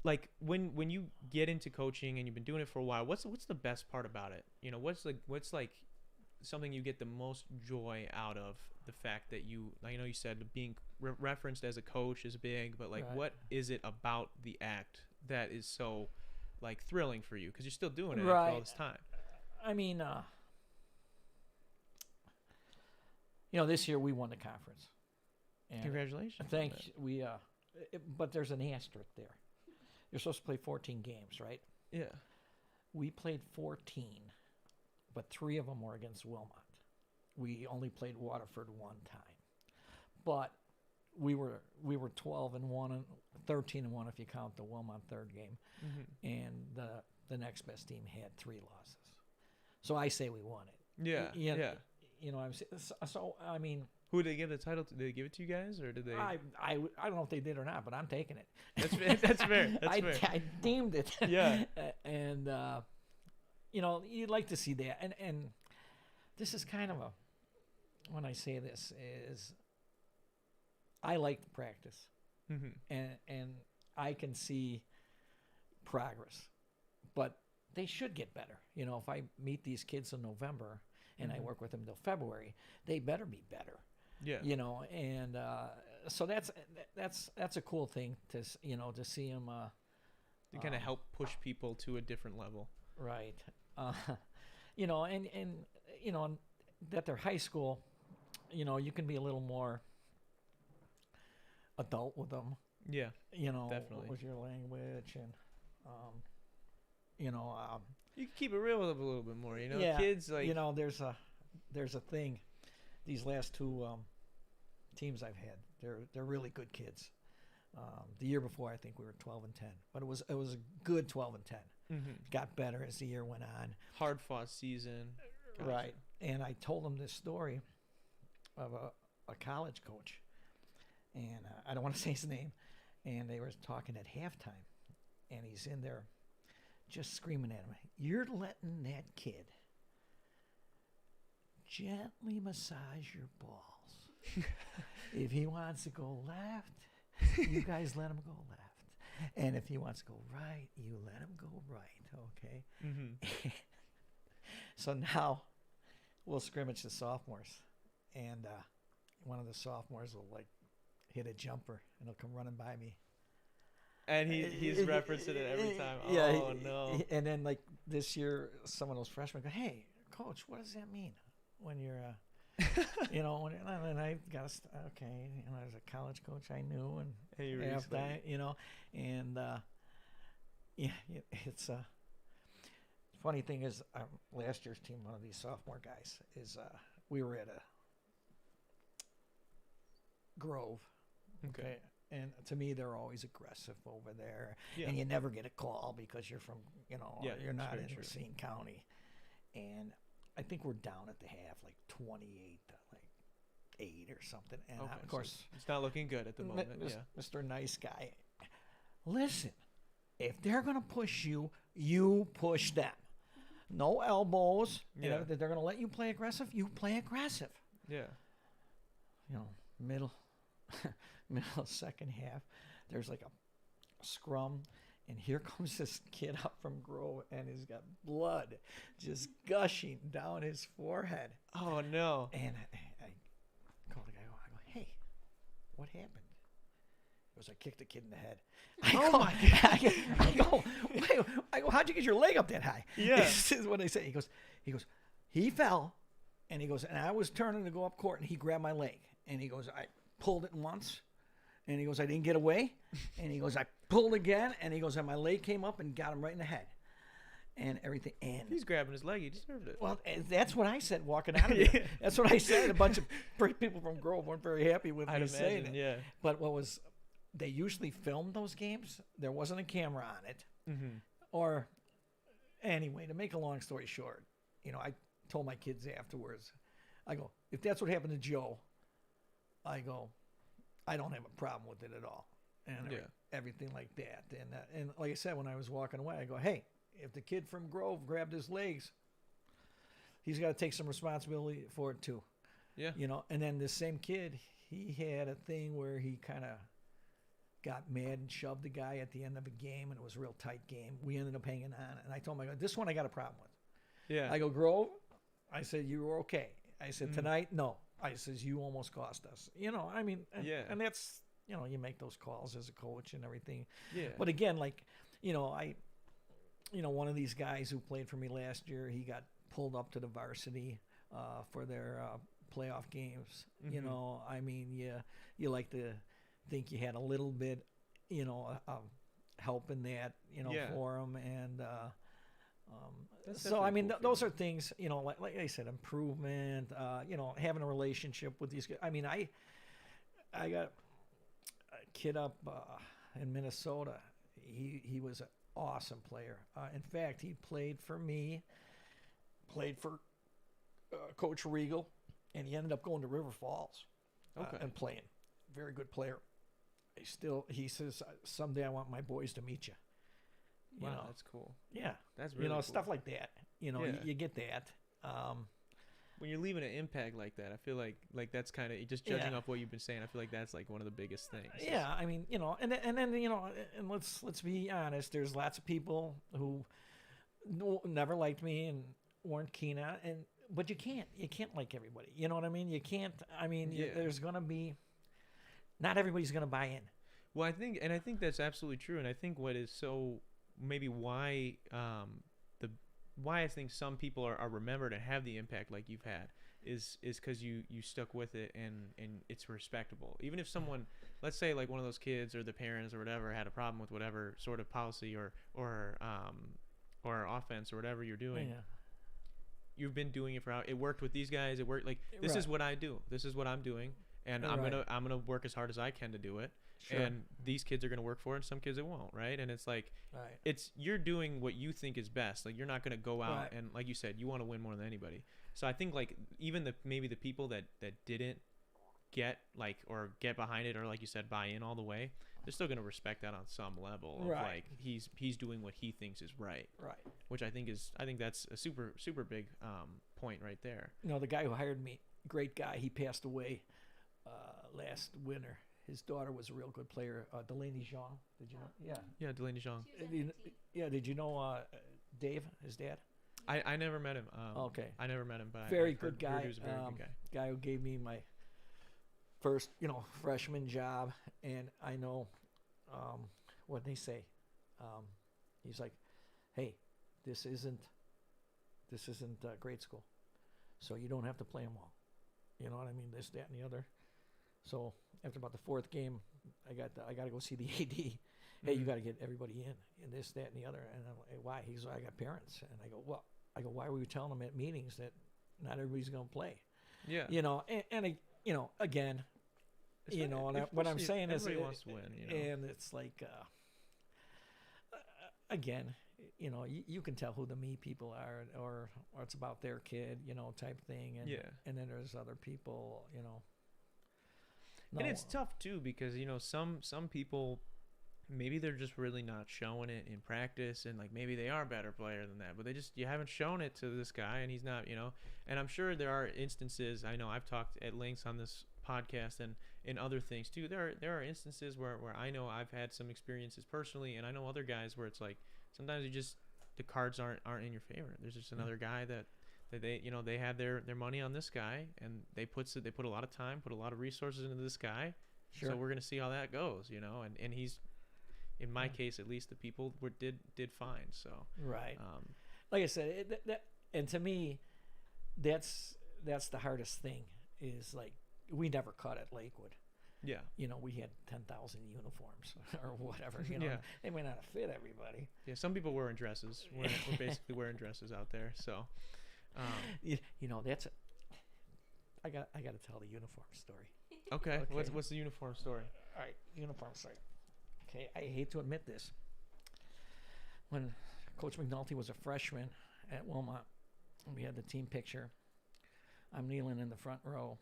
like when you get into coaching and you've been doing it for a while, what's the best part about it? You know, what's like something you get the most joy out of the fact that I know you said being referenced as a coach is big, but like Right. what is it about the act that is so like thrilling for you? Because you're still doing it Right. after all this time. I mean, this year we won the conference. And Congratulations. Thank we. But there's an asterisk there. You're supposed to play 14 games, right? Yeah. We played 14, but 3 of them were against Wilmot. We only played Waterford one time, but we were 12-1 and 13-1 if you count the Wilmot third game, and the next best team had 3 losses. So I say we won it. Yeah. Yeah. You know, so I mean. Who did they give the title to? Did they give it to you guys, or did they? I don't know if they did or not, but I'm taking it. That's fair. That's fair. I deemed it. Yeah. And you'd like to see that. And this is kind of when I say this is, I like the practice, and I can see progress, but they should get better. You know, if I meet these kids in November and I work with them till February, they better be better. Yeah. You know, and so that's a cool thing to see them. To kind of help push people to a different level. Right. And that they're high school, you can be a little more adult with them. Yeah. Definitely. With your language and, you can keep it real with them a little bit more, Yeah, kids like, there's a thing. These last 2 teams I've had, they're really good kids. The year before, I think we were 12-10, but it was a good 12-10. Got better as the year went on. Hard fought season. Gotcha. Right. And I told them this story of a college coach, and I don't want to say his name, and they were talking at halftime, and he's in there just screaming at him, "You're letting that kid gently massage your balls. If he wants to go left, you guys let him go left. And if he wants to go right, you let him go right, okay?" So now we'll scrimmage the sophomores, and one of the sophomores will hit a jumper, and he'll come running by me. And he's referencing it every time. Yeah, oh, no. And then this year, some of those freshmen go, "Hey, coach, what does that mean when you're, and I got okay, as a college coach, I knew, and after I, and it's funny thing is, last year's team, one of these sophomore guys is, we were at a Grove, okay. And to me, they're always aggressive over there, and you never get a call because you're from, you're not in Racine County. And I think we're down at the half, 28 to 8 or something. And of course, so it's not looking good at the moment. Mr. Nice Guy, listen, if they're gonna push you, you push them. No elbows. Yeah. They're gonna let you play aggressive. You play aggressive. Yeah. Middle second half, there's a scrum, and here comes this kid up from Grove, and he's got blood just gushing down his forehead. Oh no! And I call the guy. I go, "Hey, what happened?" He goes, "I kicked the kid in the head." I go, "How'd you get your leg up that high?" Yeah. This is what I say. He goes, he fell, and he goes, and I was turning to go up court, and he grabbed my leg, and he goes, I pulled it once. And he goes, I didn't get away. And he goes, I pulled again. And he goes, and my leg came up and got him right in the head. And everything. And he's grabbing his leg. He deserved it. Well, that's what I said walking out of there. That's what I said. A bunch of people from Grove weren't very happy with me saying it. Yeah. But they usually filmed those games. There wasn't a camera on it. Or anyway, to make a long story short, I told my kids afterwards, I go, if that's what happened to Joe, I go, I don't have a problem with it at all, and everything like that. And like I said, when I was walking away, I go, hey, if the kid from Grove grabbed his legs, he's got to take some responsibility for it too. Yeah. And then this same kid, he had a thing where he kind of got mad and shoved the guy at the end of a game, and it was a real tight game. We ended up hanging on, and I told him, I go, this one I got a problem with. Yeah. I go, Grove, I said, you were okay. I said, Mhm. tonight, no. I says, you almost cost us. I mean, Yeah. and that's, you make those calls as a coach and everything. Yeah. But again, like, one of these guys who played for me last year, he got pulled up to the varsity for their playoff games. Mhm. I mean, you like to think you had a little bit, help in that, Yeah. for him. And That's so, I definitely mean, cool those are feeling. things, like I said, improvement, having a relationship with these guys. I mean, I got a kid up in Minnesota. He was an awesome player. In fact, he played for me, played for Coach Regal, and he ended up going to River Falls Okay. and playing. Very good player. He says, someday I want my boys to meet you. You Wow, know, that's cool. yeah, That's really cool. stuff like that. Yeah. You get that. When you're leaving an impact like that, I feel like that's kind of just judging Yeah. off what you've been saying. I feel like that's like one of the biggest things. Yeah, I mean, and then and let's be honest. There's lots of people who never liked me and weren't keen on, but you can't like everybody. You know what I mean? You can't. I mean, Yeah. there's gonna be. Not everybody's gonna buy in. Well, I think that's absolutely true, and I think what is so maybe the why I think some people are remembered and have the impact like you've had is because you stuck with it and it's respectable. Even if someone, let's say like one of those kids or the parents or whatever had a problem with whatever sort of policy or offense or whatever you're doing, Yeah. you've been doing it for it worked with these guys. It worked. Like, this is Right. what I do. This is what I'm doing, and I'm Right. gonna work as hard as I can to do it. Sure. And these kids are gonna work for it, and some kids it won't, right? And it's like, Right. you're doing what you think is best. Like, you're not gonna go out Right. and, like you said, you want to win more than anybody. So I think like even maybe the people that didn't get like or get behind it or like you said buy in all the way, they're still gonna respect that on some level. Of Right. like he's doing what he thinks is right, Right. which I think that's a super big point right there. The guy who hired me, great guy. He passed away last winter. His daughter was a real good player, Delaney Zhang. Did you know? Yeah. Yeah, Delaney Zhang. Yeah. Did you know Dave, his dad? I never met him. Okay. I never met him, but Very I've good heard guy. he was a very good guy. Guy who gave me my first, freshman job, and I know what they say. He's like, "Hey, this isn't grade school, so you don't have to play them all. You know what I mean? This, that, and the other." So after about the fourth game, I got to go see the AD. Hey, you Mhm. got to get everybody in, and this, that, and the other. And I'm like, why? He's like, I got parents, and I go, well, why were you telling them at meetings that not everybody's going to play? Yeah. Again, Especially- and what I'm especially if saying is, everybody wants to win. and it's like, again, you can tell who the me people are, or it's about their kid, type thing, and Yeah. and then there's other people, And it's tough too because some people maybe they're just really not showing it in practice, and like maybe they are a better player than that, but you haven't shown it to this guy, and he's not. And I'm sure there are instances. I know I've talked at lengths on this podcast and in other things too. There are instances where I know I've had some experiences personally, and I know other guys where it's like sometimes the cards aren't in your favor. There's just another guy that they have their money on this guy, and they put a lot of time, put a lot of resources into this guy. Sure. So we're gonna see how that goes, and he's, in my case at least, the people did fine. So Right. Like I said, and to me, that's the hardest thing. Is like we never cut at Lakewood. yeah, We had 10,000 uniforms or whatever. Yeah. They may not fit everybody. yeah. Some people wearing dresses. We're basically wearing dresses out there. So That's. I got to tell the uniform story. okay. Okay. What's the uniform story? All right, uniform story. Okay, I hate to admit this. When Coach Mcnulty was a freshman at Wilmot, we had the team picture. I'm kneeling in the front row,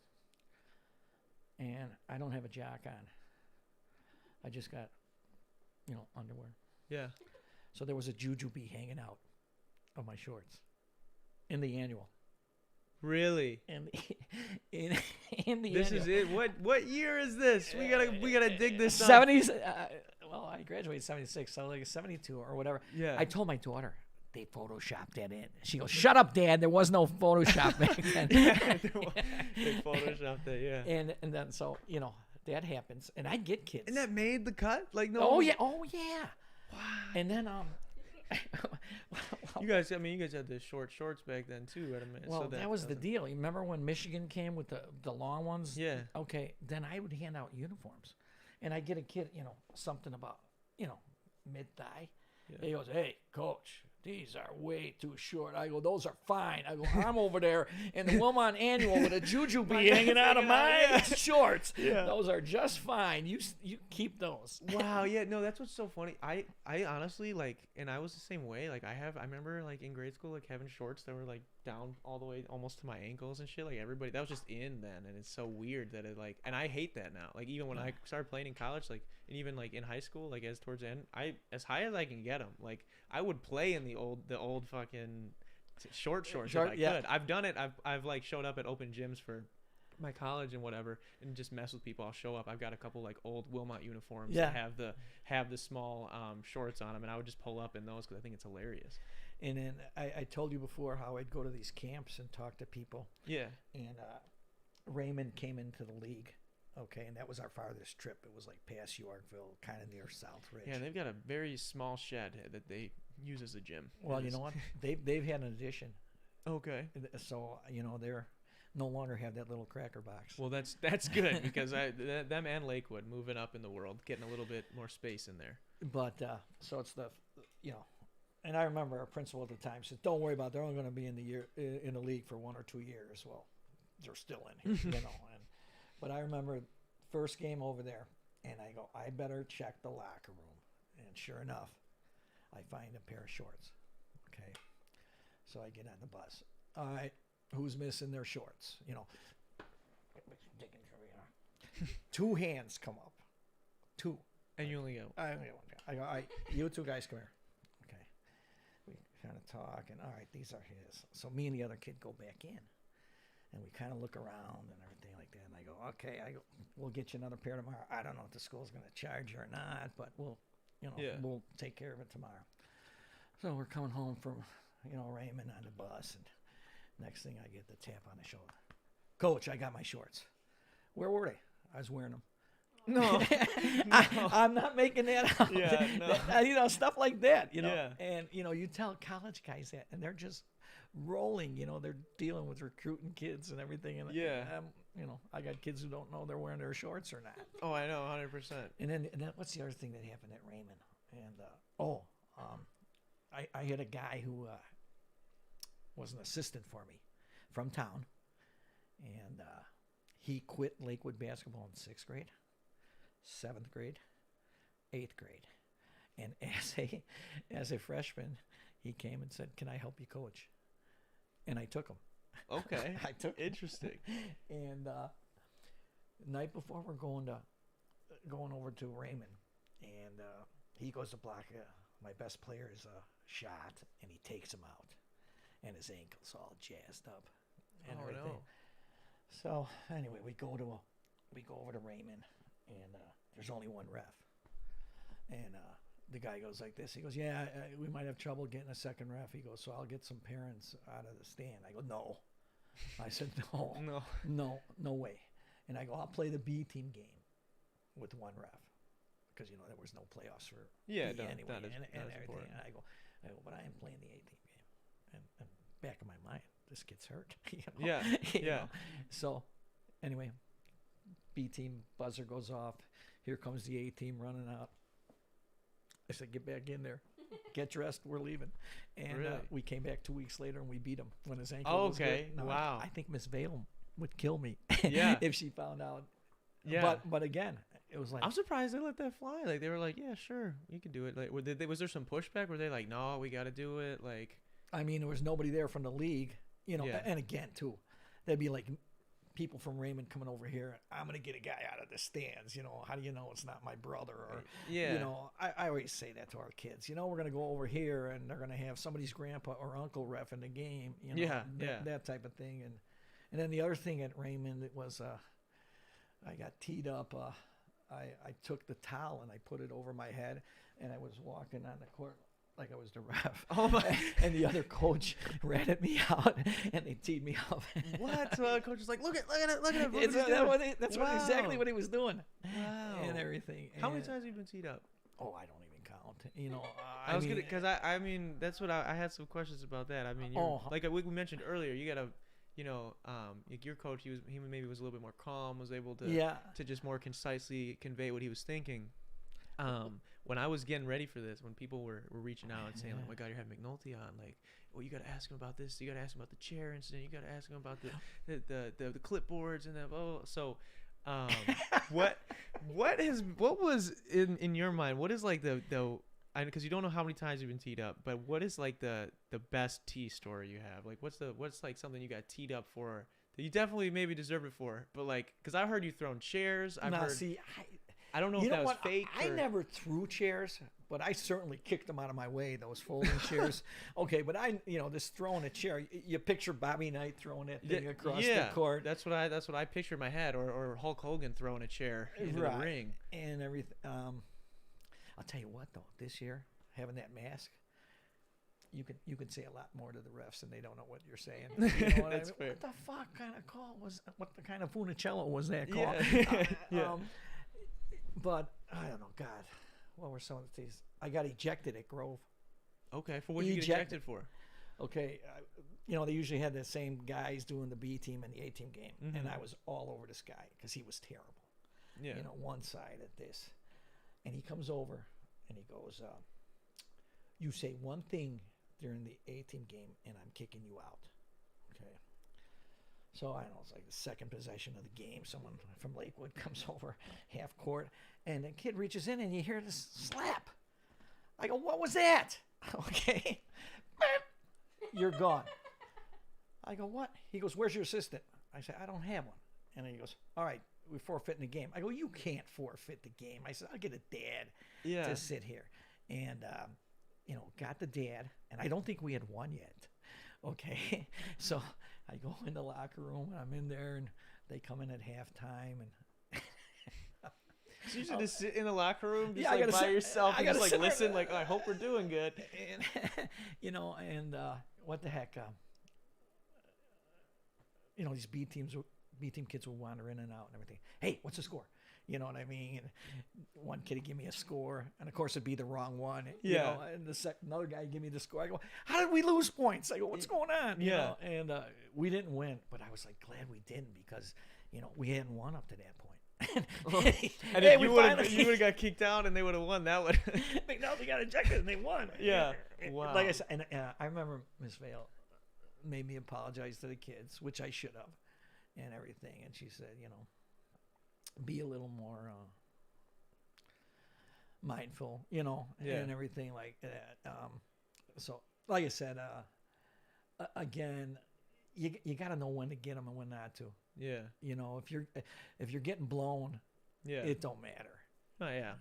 and I don't have a jock on. I just got, underwear. Yeah. So there was a jujube hanging out of my shorts in the annual. Really? And in the This annual, is it. What year is this? We gotta dig this up. 70s. Well, I graduated 76, so like 72 or whatever. Yeah. I told my daughter they photoshopped that in. She goes, "Shut up, Dad. There was no Photoshop back then." They photoshopped it. Yeah. And then so that happens, and I get kids. And that made the cut? Like no. Oh yeah. Wow. And then You guys had the short shorts back then too. Well, that was the deal. You remember when Michigan came with the long ones? Yeah. Okay. Then I would hand out uniforms, and I get a kid, something about, mid thigh. Yeah. He goes, "Hey, coach, these are way too short." I go, "Those are fine." I go, "I'm over there in the Wilmot Annual with a jujube hanging out of my shorts. Yeah. Those are just fine. You keep those." Wow. Yeah. No, that's what's so funny. I honestly and I was the same way. Like I remember like in grade school like having shorts that were like down all the way almost to my ankles and shit. Like everybody, that was just in then, and it's so weird that it and I hate that now. Like even when I started playing in college, like and even like in high school, like as towards the end, as high as I can get them. Like I would play in the old fucking short shorts if I could. I've done it. I've like showed up at open gyms for my college and whatever, and just mess with people. I'll show up. I've got a couple like old Wilmot uniforms that have the small shorts on them, and I would just pull up in those because I think it's hilarious. And then I told you before how I'd go to these camps and talk to people. Yeah. And Raymond came into the league. Okay, and that was our farthest trip. It was like past Yorkville, kind of near Southridge. Yeah, they've got a very small shed that they use as a gym. Well, you know what? They've had an addition. Okay. So they're no longer have that little cracker box. Well, that's good because them and Lakewood moving up in the world, getting a little bit more space in there. But so it's and I remember our principal at the time said, "Don't worry about it. They're only going to be in the league for 1 or 2 years." Well, they're still in here, But I remember first game over there, and I go, "I better check the locker room." And sure enough, I find a pair of shorts. Okay, so I get on the bus. All right, who's missing their shorts? Two hands come up. Two. And you only go. I only got one. I go, "All right, you two guys come here." Okay, we kind of talk, and all right, these are his. So me and the other kid go back in. And we kind of look around and everything like that. And I go, "Okay, we'll get you another pair tomorrow. I don't know if the school's going to charge you or not, but we'll take care of it tomorrow." So we're coming home from, Raymond on the bus. And next thing I get the tap on the shoulder. "Coach, I got my shorts." "Where were they?" "I was wearing them." No. I'm not making that up. Yeah, no. Stuff like that, Yeah. And, you tell college guys that, and they're just rolling, they're dealing with recruiting kids and everything. And I got kids who don't know they're wearing their shorts or not. Oh, I know, 100%. And then what's the other thing that happened at Raymond? And I had a guy who was an assistant for me from town, and he quit Lakewood basketball in 6th grade, 7th grade, 8th grade, and as a freshman, he came and said, "Can I help you coach?" And I took him. Okay. I took him. Interesting. And the night before we're going over to Raymond, and he goes to block my best player's shot, and he takes him out, and his ankle's all jazzed up and everything. No. So anyway, we go over to Raymond, and there's only one ref, and the guy goes like this. He goes, "Yeah, we might have trouble getting a second ref." He goes, "So I'll get some parents out of the stand." I go, "No." I said, no way. And I go, "I'll play the B team game with one ref," because there was no playoffs for B anyway, and everything. And I go, "But I am playing the A team game." And back in my mind, this kid's hurt. Yeah. So anyway, B team buzzer goes off. Here comes the A team running out. I said, "Get back in there. Get dressed. We're leaving." And really? We came back 2 weeks later, and we beat him when his ankle was good. No, wow. I think Miss Vale would kill me if she found out. Yeah. But again, it was like, I'm surprised they let that fly. Like they were like, "Yeah, sure, you can do it." Like, was there some pushback? Were they like, "No, we got to do it"? Like, I mean, there was nobody there from the league, And again, too, there'd be like people from Raymond coming over here. "I'm going to get a guy out of the stands. How do you know it's not my brother?" Or, I always say that to our kids. We're going to go over here and they're going to have somebody's grandpa or uncle ref in the game. That type of thing. And And then the other thing at Raymond, it was I got teed up. I took the towel and I put it over my head, and I was walking on the court like I was the ref. Oh my! And the other coach ratted me out, and they teed me up. What? So the coach was like, look at it, look at it. That's exactly what he was doing. Wow. And everything. How many times have you been teed up? Oh, I don't even count. You know, I was gonna, because I mean, that's what I had some questions about that. I mean, like we mentioned earlier, you gotta, you know, like your coach, he maybe was a little bit more calm, was able to just more concisely convey what he was thinking. When I was getting ready for this, when people were reaching out and saying, like, oh my God, you're having Mcnulty on, like, well, you got to ask him about this, you got to ask him about the chair incident, you got to ask him about the clipboards and the blah, blah, blah. So what was in your mind, what is like the because you don't know how many times you've been teed up, but what is like the best tee story you have? Like what's like something you got teed up for that you definitely maybe deserve it for, but like, because I've heard you thrown chairs. I don't know if that was fake. I never threw chairs, but I certainly kicked them out of my way, those folding chairs. Okay, but just throwing a chair. You picture Bobby Knight throwing that thing across the court. That's what I pictured in my head, or Hulk Hogan throwing a chair into the ring. And everything. I'll tell you what, though, this year, having that mask, you can say a lot more to the refs, and they don't know what you're saying. You know what That's I mean? fair. What the fuck kind of call was? What the kind of funicello was that call? Yeah. But I don't know. God, what were some of the things? I got ejected at Grove. Okay, for what did you get ejected for? Okay, they usually had the same guys doing the B team and the A team game, and I was all over this guy because he was terrible. Yeah. One side at this, and he comes over and he goes, "You say one thing during the A team game, and I'm kicking you out." Okay. So I don't know, it's like the second possession of the game. Someone from Lakewood comes over half court, and the kid reaches in, and you hear this slap. I go, "What was that?" Okay. "You're gone." I go, "What?" He goes, "Where's your assistant?" I say, "I don't have one." And then he goes, "All right, we're forfeiting the game." I go, "You can't forfeit the game." I said, "I'll get a dad to sit here." And, got the dad, and I don't think we had won yet. Okay. So I go in the locker room, and I'm in there, and they come in at halftime, and so you should just sit in the locker room, just by yourself, and just listen, like, oh, I hope we're doing good. And what the heck, these B team kids will wander in and out and everything. "Hey, what's the score?" You know what I mean? And one kid would give me a score, and of course it'd be the wrong one. And another guy would give me the score. I go, "How did we lose points?" I go, "What's going on?" And we didn't win, but I was like glad we didn't, because we hadn't won up to that point. And if you would have got kicked out and they would have won, that would Mcnulty got ejected and they won. Yeah. Wow. Like I said, and I remember Miss Vale made me apologize to the kids, which I should have, and everything. And she said, be a little more mindful, and everything like that. So, like I said, again, you got to know when to get them and when not to. Yeah. If you're getting blown, it don't matter. Oh yeah.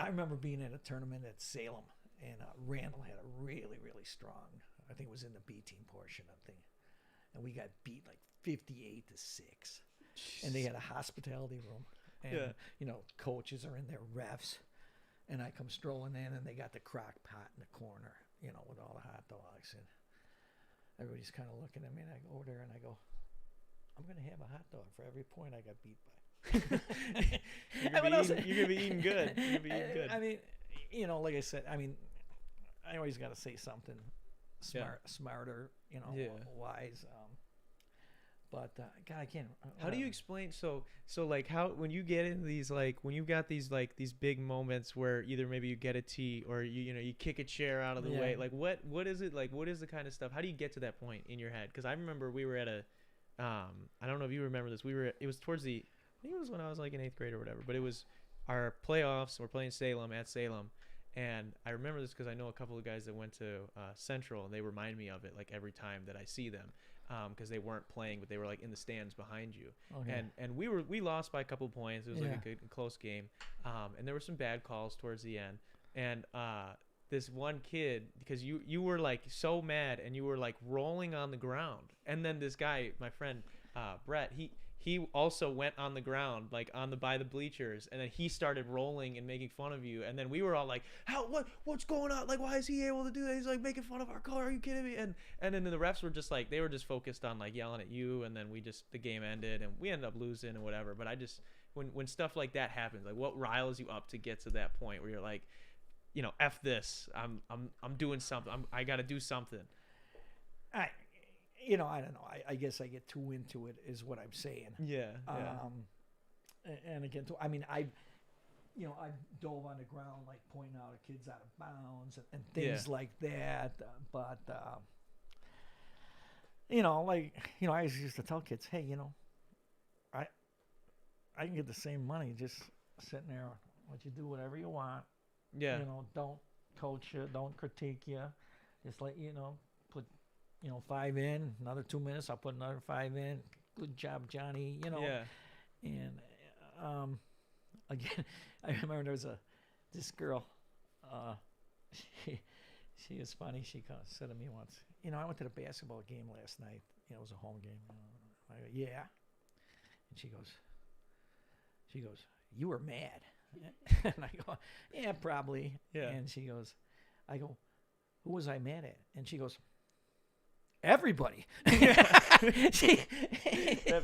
I remember being at a tournament at Salem, and Randall had a really, really strong, I think it was in the B team portion of the thing, and we got beat like 58-6. Jeez. And they had a hospitality room, and coaches are in there, refs, and I come strolling in, and they got the crock pot in the corner, with all the hot dogs, and everybody's kind of looking at me, and I go over there and I go, "I'm going to have a hot dog for every point I got beat by." You're going to be eating good. You're going to be eating good. I mean, like I said, I always got to say something smarter, wise. But God, I can't. How do you explain? So like, how, when you get in these, like, when you got these, like, these big moments where either maybe you get a tee or you kick a chair out of the way, like, what is it, like, what is the kind of stuff? How do you get to that point in your head? Because I remember we were at a, I don't know if you remember this. It was towards I think it was when I was like in 8th grade or whatever, but it was our playoffs. We're playing Salem at Salem. And I remember this because I know a couple of guys that went to Central, and they remind me of it like every time that I see them, because they weren't playing, but they were like in the stands behind you. Okay. And we lost by a couple of points. It was like a good close game, and there were some bad calls towards the end. And this one kid, because you were like so mad, and you were like rolling on the ground, and then this guy, my friend, Brett, he also went on the ground, like by the bleachers, and then he started rolling and making fun of you, and then we were all like, what's going on? Like, why is he able to do that? He's like making fun of our color. Are you kidding me? And then the refs were just like, they were just focused on like yelling at you, and then the game ended and we ended up losing and whatever. But I just when stuff like that happens, like what riles you up to get to that point where you're like, F this, I'm doing something, I got to do something. I don't know. I guess I get too into it, is what I'm saying. Yeah. And again, I mean, I dove on the ground, like pointing out a kid's out of bounds and things like that. But I used to tell kids, hey, I can get the same money just sitting there. Let you do whatever you want. Yeah. Don't coach you, don't critique you. Just let put 5 in, another 2 minutes, I'll put another 5 in. Good job, Johnny. Yeah. And again, I remember there was this girl. She was funny. She said to me once, I went to the basketball game last night. It was a home game. I go, yeah. And she goes, you were mad. And I go, yeah, probably. Yeah. And I go, who was I mad at? And she goes, everybody. That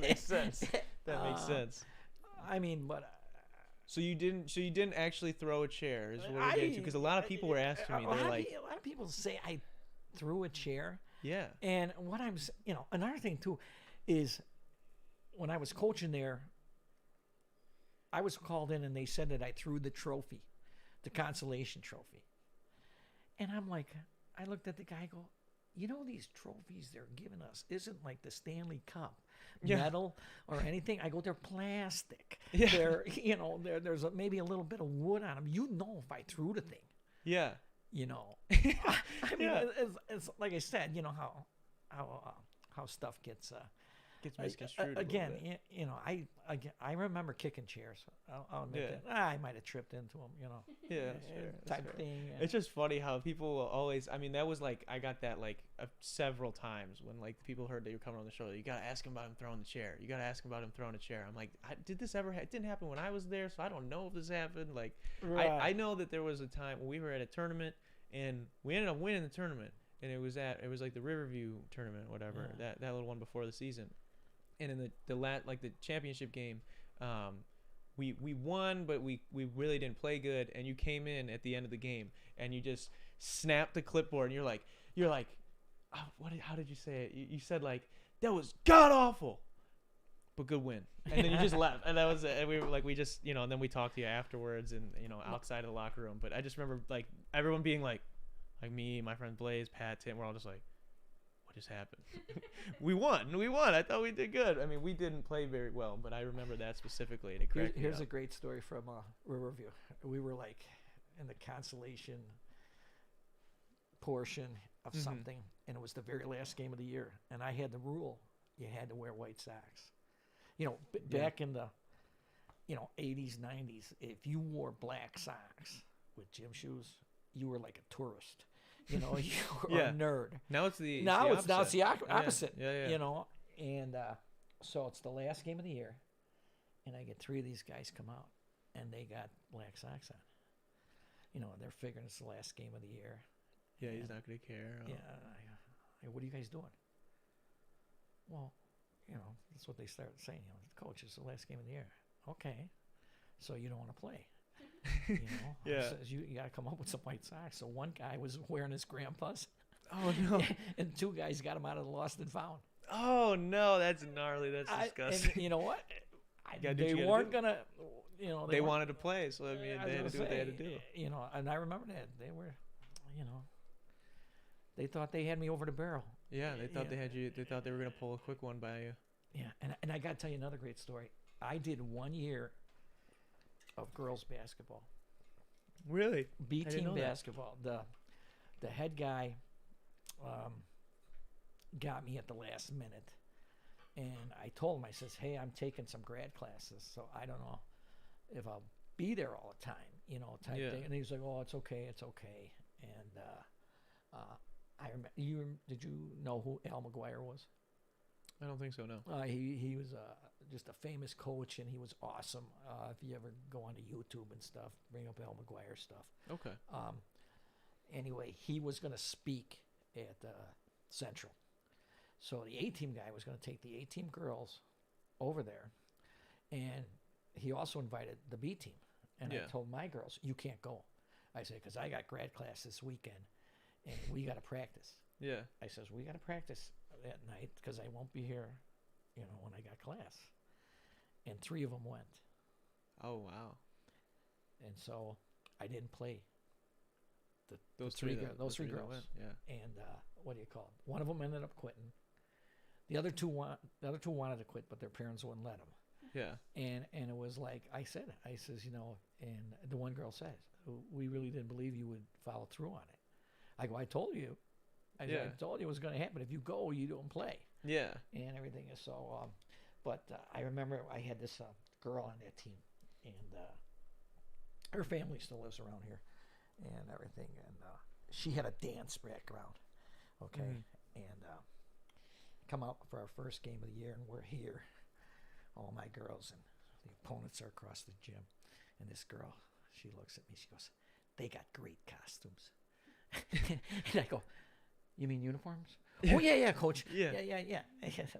makes sense. I mean, but so you didn't actually throw a chair, is what we're getting to, because a lot of people were asking me. They're like, a lot of people say I threw a chair. Yeah. And what another thing too is when I was coaching there, I was called in and they said that I threw the trophy, the consolation trophy. And I'm like, I looked at the guy, I go, these trophies they're giving us isn't like the Stanley Cup metal or anything. I go, they're plastic. Yeah. They're, there's maybe a little bit of wood on them. If I threw the thing. Yeah. I mean, it's like I said, how stuff gets misconstrued. Again, I remember kicking chairs. I'll admit that. I might have tripped into them, Yeah, type thing. It's just funny how people will always. I mean, that was like I got that like several times when like people heard that you're coming on the show. You gotta ask him about him throwing the chair. You gotta ask him about him throwing a chair. I'm like, did this ever? It didn't happen when I was there, so I don't know if this happened. Like, right. I know that there was a time when we were at a tournament and we ended up winning the tournament, and it was like the Riverview tournament, whatever, that little one before the season. And in the championship game, we won, but we really didn't play good. And you came in at the end of the game and you just snapped the clipboard and you're like, oh, how did you say it? You said like, that was god awful, but good win. And then you just left, and that was it. And we were like, and then we talked to you afterwards and outside of the locker room. But I just remember like everyone being like me, my friend Blaze, Pat, Tim, we're all just like, what just happened? We won. I thought we did good. I mean, we didn't play very well, but I remember that specifically. And it cracked me Here's up. a great story from Riverview. We were like in the consolation portion of something, and it was the very last game of the year. And I had the rule: you had to wear white socks. Back in the 80s, 90s, if you wore black socks with gym shoes, you were like a tourist. You were a nerd. Now it's the opposite. Yeah. And so it's the last game of the year, and I get 3 of these guys come out, and they got black socks on. They're figuring it's the last game of the year. Yeah, he's not gonna care. Yeah. What are you guys doing? Well, that's what they started saying. Coach, it's the last game of the year. Okay, so you don't want to play. Yeah. Says you got to come up with some white socks. So one guy was wearing his grandpa's. Oh no! And 2 guys got him out of the lost and found. Oh no, that's gnarly. That's disgusting. And you know what? They weren't gonna. They wanted to play, so I mean, they had to do what they had to do. And I remember that they were, they thought they had me over the barrel. Yeah, they thought they had you. They thought they were gonna pull a quick one by you. Yeah, and I got to tell you another great story. I did 1 year of girls basketball. Really? B team basketball. The head guy got me at the last minute, and I told him, I says, hey, I'm taking some grad classes, so I don't know if I'll be there all the time, type thing. And he was like, oh, it's okay. And I remember, did you know who Al McGuire was? I don't think so. No. He was just a famous coach, and he was awesome. If you ever go onto YouTube and stuff, bring up Al McGuire stuff. Okay. Anyway, he was going to speak at Central. So the A-team guy was going to take the A-team girls over there, and he also invited the B-team. And I told my girls, you can't go. I said, because I got grad class this weekend, and we got to practice. Yeah. I says, we got to practice that night because I won't be here, when I got class. And 3 of them went. Oh, wow. And so I didn't play Those three girls. Went. Yeah. And what do you call it? One of them ended up quitting. The other two wanted to quit, but their parents wouldn't let them. Yeah. And it was like I says, and the one girl says, we really didn't believe you would follow through on it. I go, I told you. I told you it was going to happen. If you go, you don't play. Yeah. And everything is so. But I remember I had this girl on that team, and her family still lives around here, and everything. And she had a dance background, okay, and come out for our first game of the year, and we're here, all my girls, and the opponents are across the gym, and this girl, she looks at me, she goes, "They got great costumes," and I go, "You mean uniforms?" "Oh yeah, coach. Yeah.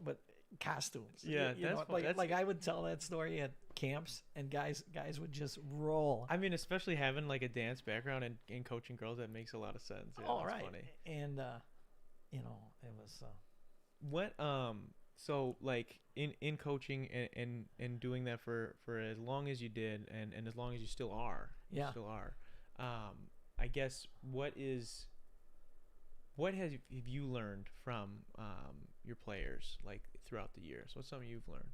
But costumes. Yeah, like I would tell that story at camps, and guys would just roll. I mean, especially having like a dance background and coaching girls, that makes a lot of sense. Yeah, All that's right. funny. And it was. What so like in coaching and doing that for as long as you did, and as long as you still are. Yeah. I guess what have you learned from your players, like, throughout the years? What's something you've learned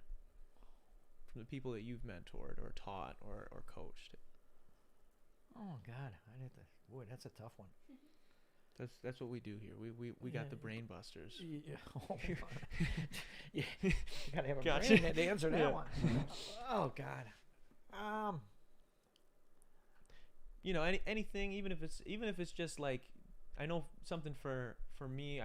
from the people that you've mentored or taught or coached? Oh God, boy, that's a tough one. That's what we do here. We got the brain busters. Yeah. Oh, yeah. You gotta have a brain to answer that one. Oh God. Anything, even if it's just like, I know something for me.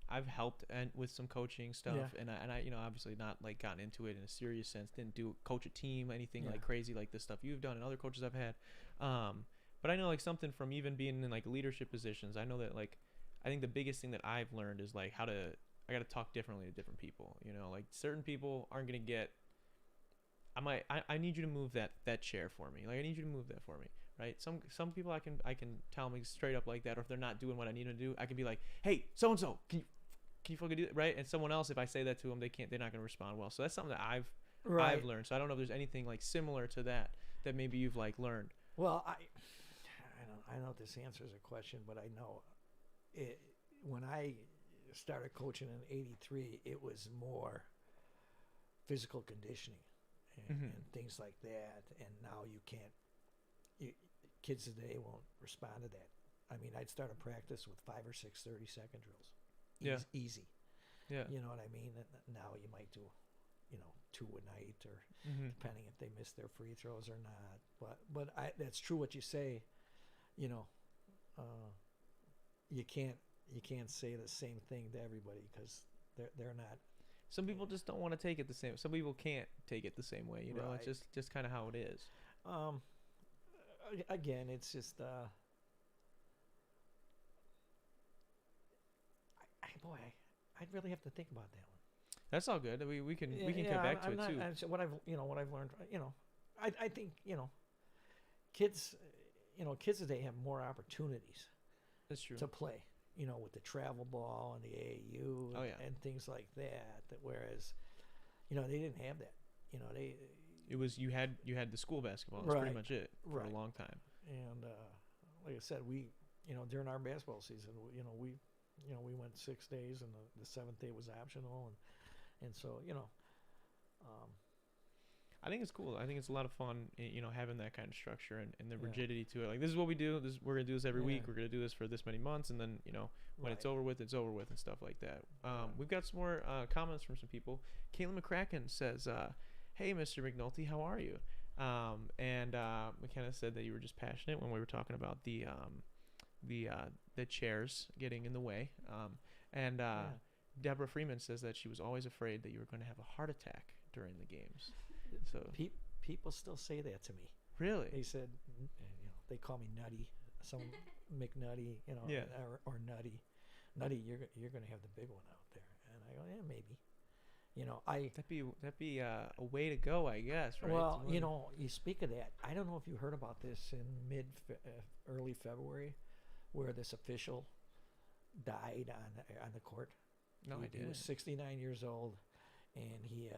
I've helped with some coaching stuff, and I obviously not like gotten into it in a serious sense. Didn't coach a team, anything like crazy like the stuff you've done and other coaches I've had. But I know like something from even being in like leadership positions. I know that like I think the biggest thing that I've learned is like I got to talk differently to different people. Like certain people aren't gonna get. I need you to move that chair for me. Like I need you to move that for me. Right. Some people I can tell them straight up like that, or if they're not doing what I need them to do, I can be like, "Hey, so and so, can you fucking do it?" Right. And someone else, if I say that to them, they're not gonna respond well. So that's something that I've learned. So I don't know if there's anything like similar to that maybe you've like learned. Well, I don't know if this answers a question, but I know it when I started coaching in '83, it was more physical conditioning and things like that. And now you can't. Kids today won't respond to that. I mean, I'd start a practice with 5 or 6 30-second drills. Easy. Yeah. You know what I mean? And now you might do, 2 a night, or depending if they miss their free throws or not. But that's true what you say. You can't say the same thing to everybody because they're not. Some people just don't want to take it the same. Some people can't take it the same way. Right. It's just kind of how it is. Again, it's just I'd really have to think about that one. That's all good. We can come back to it too. What I've learned, I think kids today have more opportunities. That's true. To play, with the travel ball and the AAU and things like that. Whereas, they didn't have that. It was you had the school basketball. That's pretty much it for a long time. And like I said, we during our basketball season, we went 6 days, and the 7th day was optional, and so I think it's cool. I think it's a lot of fun, having that kind of structure and the rigidity to it. Like, this is what we do. We're gonna do this every week. We're gonna do this for this many months, and then when it's over with, and stuff like that. We've got some more comments from some people. Caitlin McCracken says, "Hey, Mr. Mcnulty, how are you?" And McKenna said that you were just passionate when we were talking about the chairs getting in the way. Deborah Freeman says that she was always afraid that you were going to have a heart attack during the games. So People still say that to me. really, They said, they call me Nutty, some Mcnulty, Yeah. or Nutty. Nutty, you're going to have the big one out there. And I go, yeah, maybe. that'd be a way to go, I guess. Right? Well, you speak of that. I don't know if you heard about this in early February, where this official died on the court. No, I He didn't. was 69 years old, and he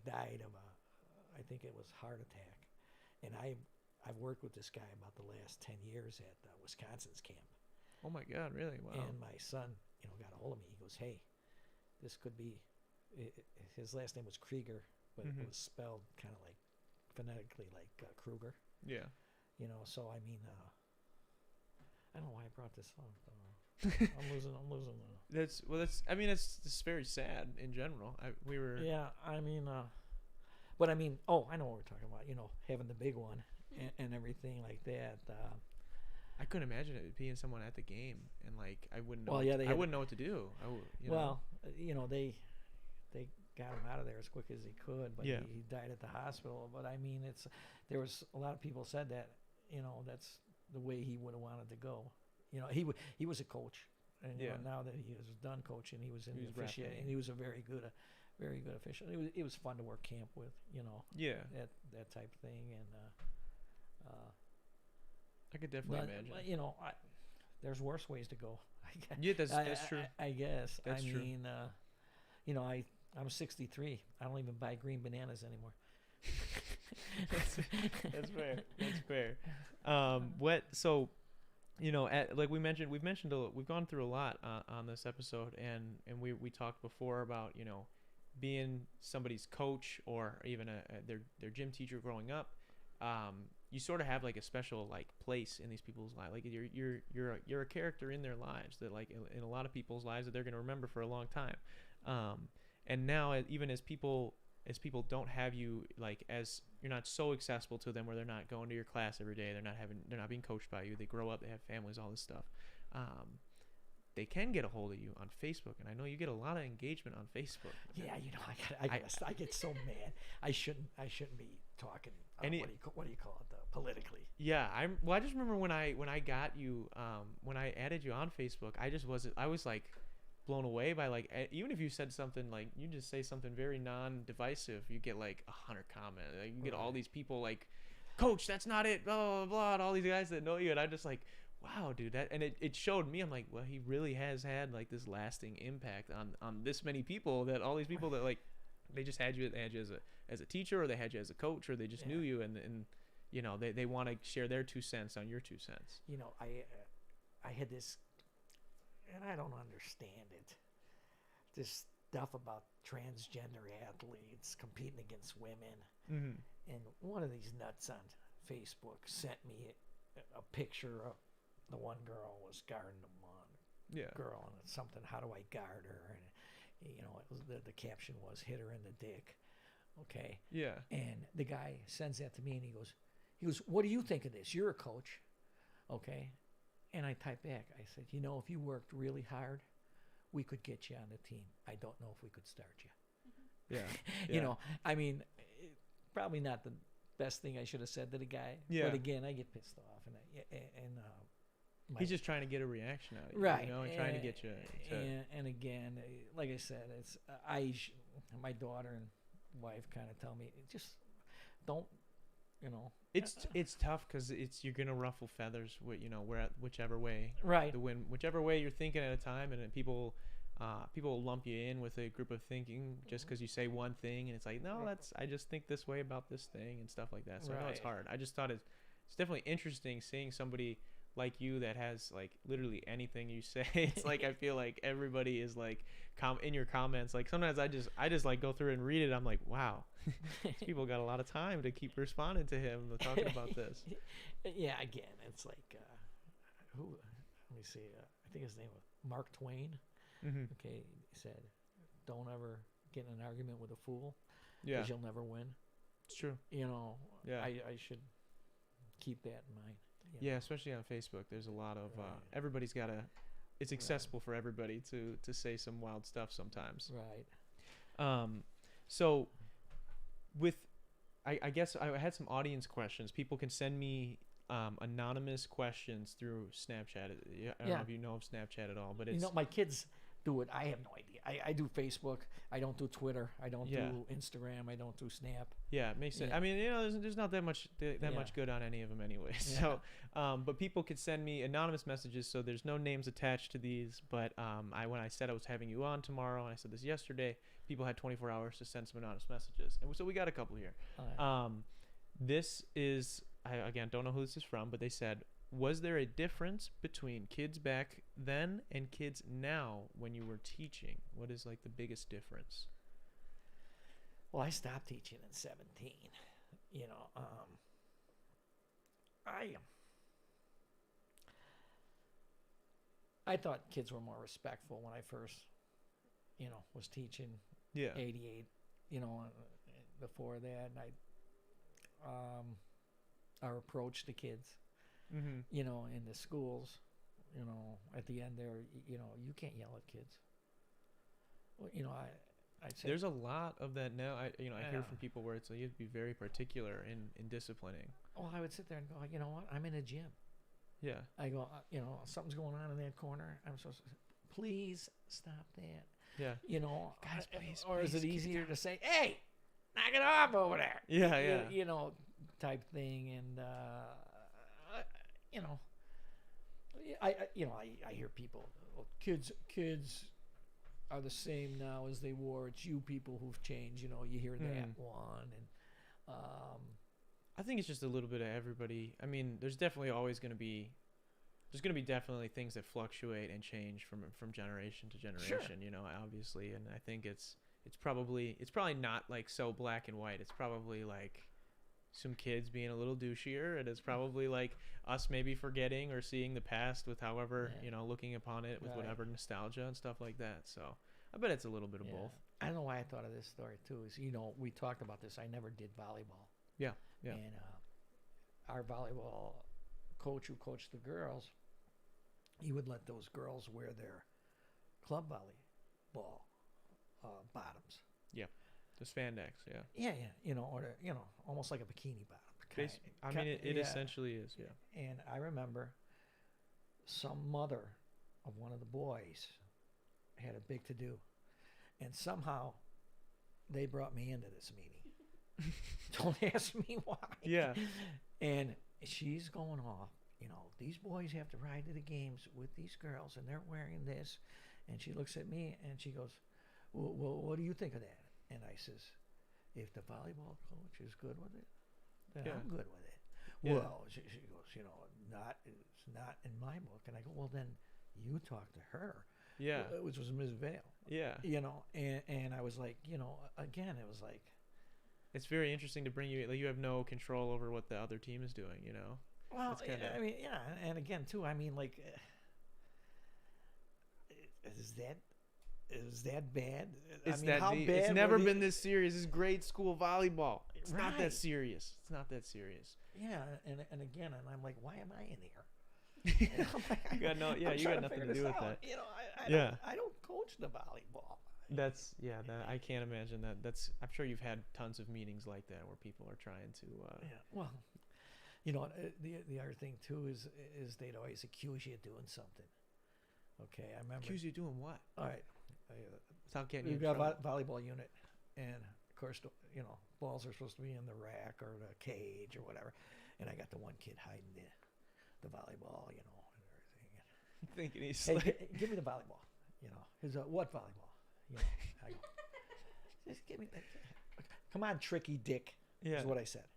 died of I think it was heart attack. And I've worked with this guy about the last 10 years at Wisconsin's camp. Oh my God, really? Wow. And my son, got a hold of me. He goes, "Hey, this could be." His last name was Krieger, but Mhm. it was spelled kind of like phonetically like Kruger. Yeah. So I mean, I don't know why I brought this up. I'm losing. It's very sad in general. We were. Yeah, I mean, but I mean, I know what we're talking about. Having the big one and everything like that. I couldn't imagine it being someone at the game, and like I wouldn't know. Well, yeah, I wouldn't know what to do. They got him out of there as quick as he could, but Yeah. he died at the hospital. But I mean, there was a lot of people said that that's the way he would have wanted to go. He was a coach, and Yeah. now that he was done coaching, he was in He the was officiating, refereeing. and he was a very good official. It was fun to work camp with, Yeah, that type of thing, and I could definitely but, imagine. there's worse ways to go. Yeah, that's true. I guess. That's true. mean, I'm 63. I don't even buy green bananas anymore. That's fair. That's fair. Like we've gone through a lot on this episode, and we talked before about being somebody's coach or even their gym teacher growing up. You sort of have like a special like place in these people's lives. Like you're a character in their lives that like in a lot of people's lives that they're gonna remember for a long time. And now even as people don't have you like as you're not so accessible to them where they're not going to your class every day, they're not being coached by you, they grow up, they have families, all this stuff. They can get a hold of you on Facebook, and I know you get a lot of engagement on Facebook. Yeah, I get so mad. I shouldn't be talking. What do you call it? Politically. Yeah, I just remember when I got you, when I added you on Facebook, I was like blown away by like even if you said something like you just say something very non-divisive, you get like 100 comments. Like, you get all these people like, "Coach, that's not it," blah blah blah, and all these guys that know you, and I'm just like, wow, dude, that, and it showed me, I'm like, well, he really has had like this lasting impact on this many people, that all these people that like they just had you as a teacher, or they had you as a coach, or they just knew you, and they want to share their 2 cents on your 2 cents. I had this, and I don't understand it. This stuff about transgender athletes competing against women, and one of these nuts on Facebook sent me a picture of the one girl was guarding the one girl, and it's something, how do I guard her? And it was the caption was, "Hit her in the dick." Okay. Yeah. And the guy sends that to me, and he goes, "What do you think of this? You're a coach." Okay. And I type back, I said, "If you worked really hard, we could get you on the team. I don't know if we could start you." Yeah. I mean, probably not the best thing I should have said to the guy. Yeah. But again, I get pissed off, and he's just trying to get a reaction out of you, right, and trying to get you to... and again, like I said, it's my daughter and wife kind of tell me, just don't, It's tough because you're gonna ruffle feathers with whichever way, right, the wind, whichever way you're thinking at a time, and then people will lump you in with a group of thinking just because you say one thing, and it's like, no, I just think this way about this thing and stuff like that. So I know it's hard. I just thought it's definitely interesting seeing somebody like you that has like literally anything you say. It's like I feel like everybody is like in your comments. Like sometimes I just like go through and read it. I'm like, wow, these people got a lot of time to keep responding to him talking about this. Yeah, again, it's like who? Let me see. I think his name was Mark Twain. Okay, he said, "Don't ever get in an argument with a fool, because you'll never win." It's true. Yeah, I should keep that in mind. Yeah, especially on Facebook. There's a lot of everybody's got a it's accessible for everybody to say some wild stuff sometimes. Right. So with, I guess I had some audience questions. People can send me anonymous questions through Snapchat. I don't know if you know of Snapchat at all, but it's my kids do it. I have no idea. I do Facebook. I don't do Twitter. I don't do Instagram. I don't do Snap. Yeah, it makes sense. Yeah. I mean, there's not that much much good on any of them anyway. Yeah. So, but people could send me anonymous messages, so there's no names attached to these. But when I said I was having you on tomorrow, and I said this yesterday, people had 24 hours to send some anonymous messages, and so we got a couple here. Right. This is, I again don't know who this is from, but they said, was there a difference between kids back then and kids now when you were teaching? What is like the biggest difference? Well, I stopped teaching in 17. I thought kids were more respectful when I first, was teaching. Yeah. 88. Before that, and our approach to kids. Mm-hmm. In the schools, at the end there, you can't yell at kids. Well, I'd say There's a lot of that now. I hear from people where it's like you have to be very particular in disciplining. well, I would sit there and go, you know what? I'm in a gym. Yeah. I go, something's going on in that corner. I'm supposed to, please stop that. Yeah. Guys, please, or is please, it keep it easier down. to say, hey, knock it off over there? Yeah, yeah. Type thing. And, I hear people, well, kids are the same now as they were. It's you people who've changed. You hear that one, and I think it's just a little bit of everybody. I mean, there's definitely always going to be definitely things that fluctuate and change from generation to generation. Sure. Obviously, and I think it's probably not like so black and white. It's probably like some kids being a little douchier, and it's probably like us maybe forgetting or seeing the past with however looking upon it with whatever nostalgia and stuff like that. So I bet it's a little bit of both. I don't know why I thought of this story too. Is we talked about this. I never did volleyball. Yeah. And our volleyball coach, who coached the girls, he would let those girls wear their club volleyball bottoms. Yeah. The spandex, yeah. Yeah, or almost like a bikini bottom. I mean, it essentially is, yeah. And I remember some mother of one of the boys had a big to-do, and somehow they brought me into this meeting. Don't ask me why. Yeah. And she's going off. These boys have to ride to the games with these girls, and they're wearing this. And she looks at me and she goes, well, what do you think of that? And I says, if the volleyball coach is good with it, then I'm good with it. Yeah. Well, she goes, it's not in my book. And I go, well, then you talk to her. Yeah. Which was Ms. Vale. Yeah. And I was like, again, it was like. It's very interesting to bring you, like, you have no control over what the other team is doing, Well, I mean, yeah. And again, too, I mean, like, is that bad? It's I mean, how bad. bad It's never been this serious. It's grade school volleyball. It's not Right. that serious. It's not that serious. Yeah, and again, and I'm like, why am I in here? You got nothing to do with that. I don't coach the volleyball. I can't imagine that. I'm sure you've had tons of meetings like that where people are trying to. Well, the other thing too is they'd always accuse you of doing something. Okay, I remember. Accuse you of doing what? All right. Without getting you We've in got trouble. a volleyball unit, and of course, balls are supposed to be in the rack or the cage or whatever. And I got the one kid hiding the volleyball, and everything. Thinking he's Hey, give me the volleyball. His what volleyball? I go, just give me that. Come on, Tricky Dick. Yeah. Is what I said.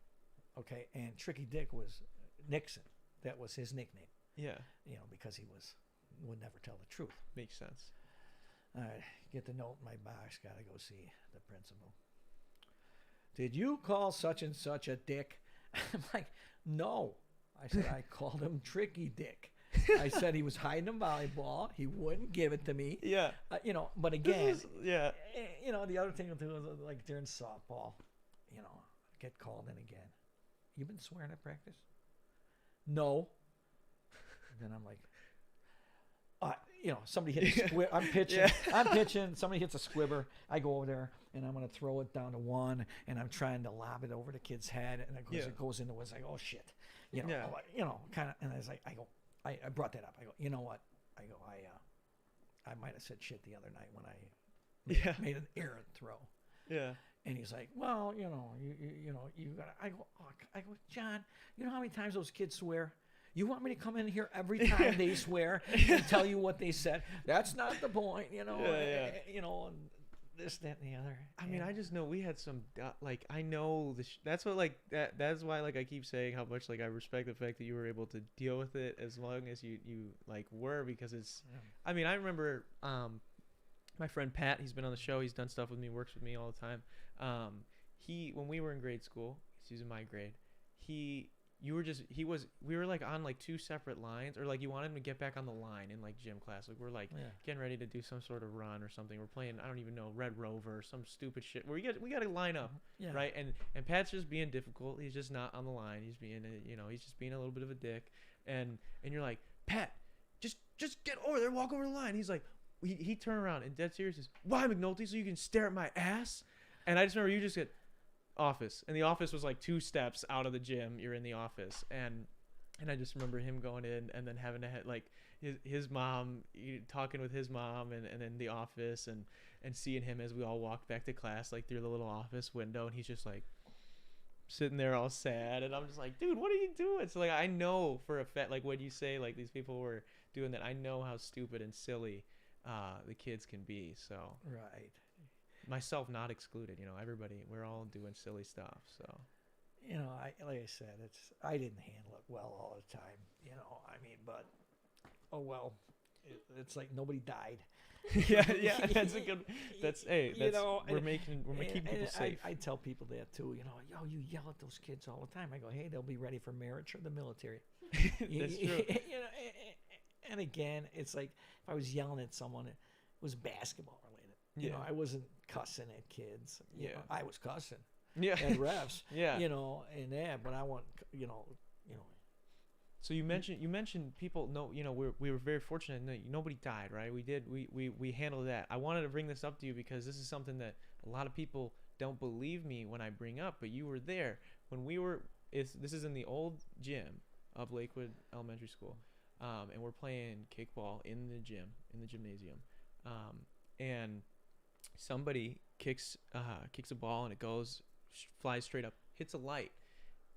Okay, and Tricky Dick was Nixon. That was his nickname. Yeah. Because he would never tell the truth. Makes sense. All right, get the note in my box. Got to go see the principal. Did you call such and such a dick? I'm like, no. I said, I called him Tricky Dick. I said he was hiding a volleyball. He wouldn't give it to me. Yeah. But again, yeah. The other thing too is like during softball, get called in again. You been swearing at practice? No. Then I'm like, Somebody hits a squib. I'm pitching. Yeah. I'm pitching. Somebody hits a squibber. I go over there and I'm gonna throw it down to one, and I'm trying to lob it over the kid's head, and of course it goes into what's like, oh shit, kind of. And I was like, I brought that up. I go, you know what? I might have said shit the other night when I made an errant throw. Yeah. And he's like, well, you gotta. I go, John, you know how many times those kids swear? You want me to come in here every time they swear and tell you what they said? That's not the point, and this, that, and the other. I mean, I just know we had some, I know that's what, that's why, I keep saying how much, I respect the fact that you were able to deal with it as long as you were, because it's, I mean, I remember, my friend Pat, he's been on the show, he's done stuff with me, works with me all the time. When we were in grade school, he's in my grade, we were on two separate lines, or you wanted him to get back on the line in gym class. We're getting ready to do some sort of run or something. We're playing, I don't even know, Red Rover or some stupid shit where we got to line up, right? And Pat's just being difficult. He's just not on the line. He's being, he's just being a little bit of a dick. And you're like, Pat, just get over there, walk over the line. He's like, he turned around and dead serious says, why, McNulty? So you can stare at my ass? And I just remember you just get office, and the office was 2 steps out of the gym. You're in the office, and I just remember him going in and then having to his mom, talking with his mom, and then the office, and seeing him as we all walked back to class through the little office window, and he's just sitting there all sad, and I'm just like, dude, what are you doing? So I know for a fact, when you say these people were doing that, I know how stupid and silly the kids can be. So right. Myself not excluded, everybody, we're all doing silly stuff. So, like I said, I didn't handle it well all the time, but oh well, it's like nobody died. yeah, that's a good. We're keeping people safe. I tell people that too. You yell at those kids all the time. I go, hey, they'll be ready for marriage or the military. That's true. And again, it's like if I was yelling at someone, it was basketball related. I wasn't cussing at kids. I was cussing. At refs. And that. But I want. So you mentioned people. No, we were very fortunate. Nobody died, right? We handled that. I wanted to bring this up to you because this is something that a lot of people don't believe me when I bring up. But you were there when we were. This is in the old gym of Lakewood Elementary School, and we're playing kickball in the gymnasium, and somebody kicks a ball and it flies straight up, hits a light,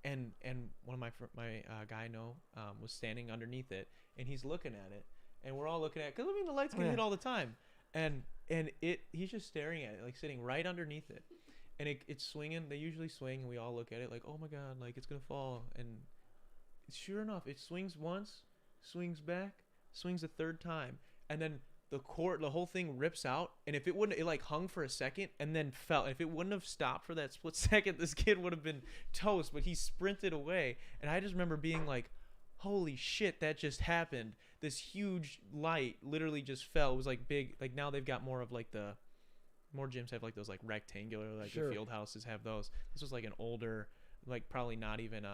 and one of my guy I know was standing underneath it, and he's looking at it, and we're all looking at it, because the lights get hit all the time, and he's just staring at it, sitting right underneath it, and it's swinging. They usually swing, and we all look at it oh my god, it's gonna fall, and sure enough, it swings once, swings back, swings a third time, and then the whole thing rips out, and if it wouldn't, it hung for a second and then fell. If it wouldn't have stopped for that split second, this kid would have been toast, but he sprinted away. And I just remember being like, holy shit, that just happened. This huge light literally just fell. It was big, now they've got more of more gyms have those rectangular, sure. The field houses have those. This was an older, probably not even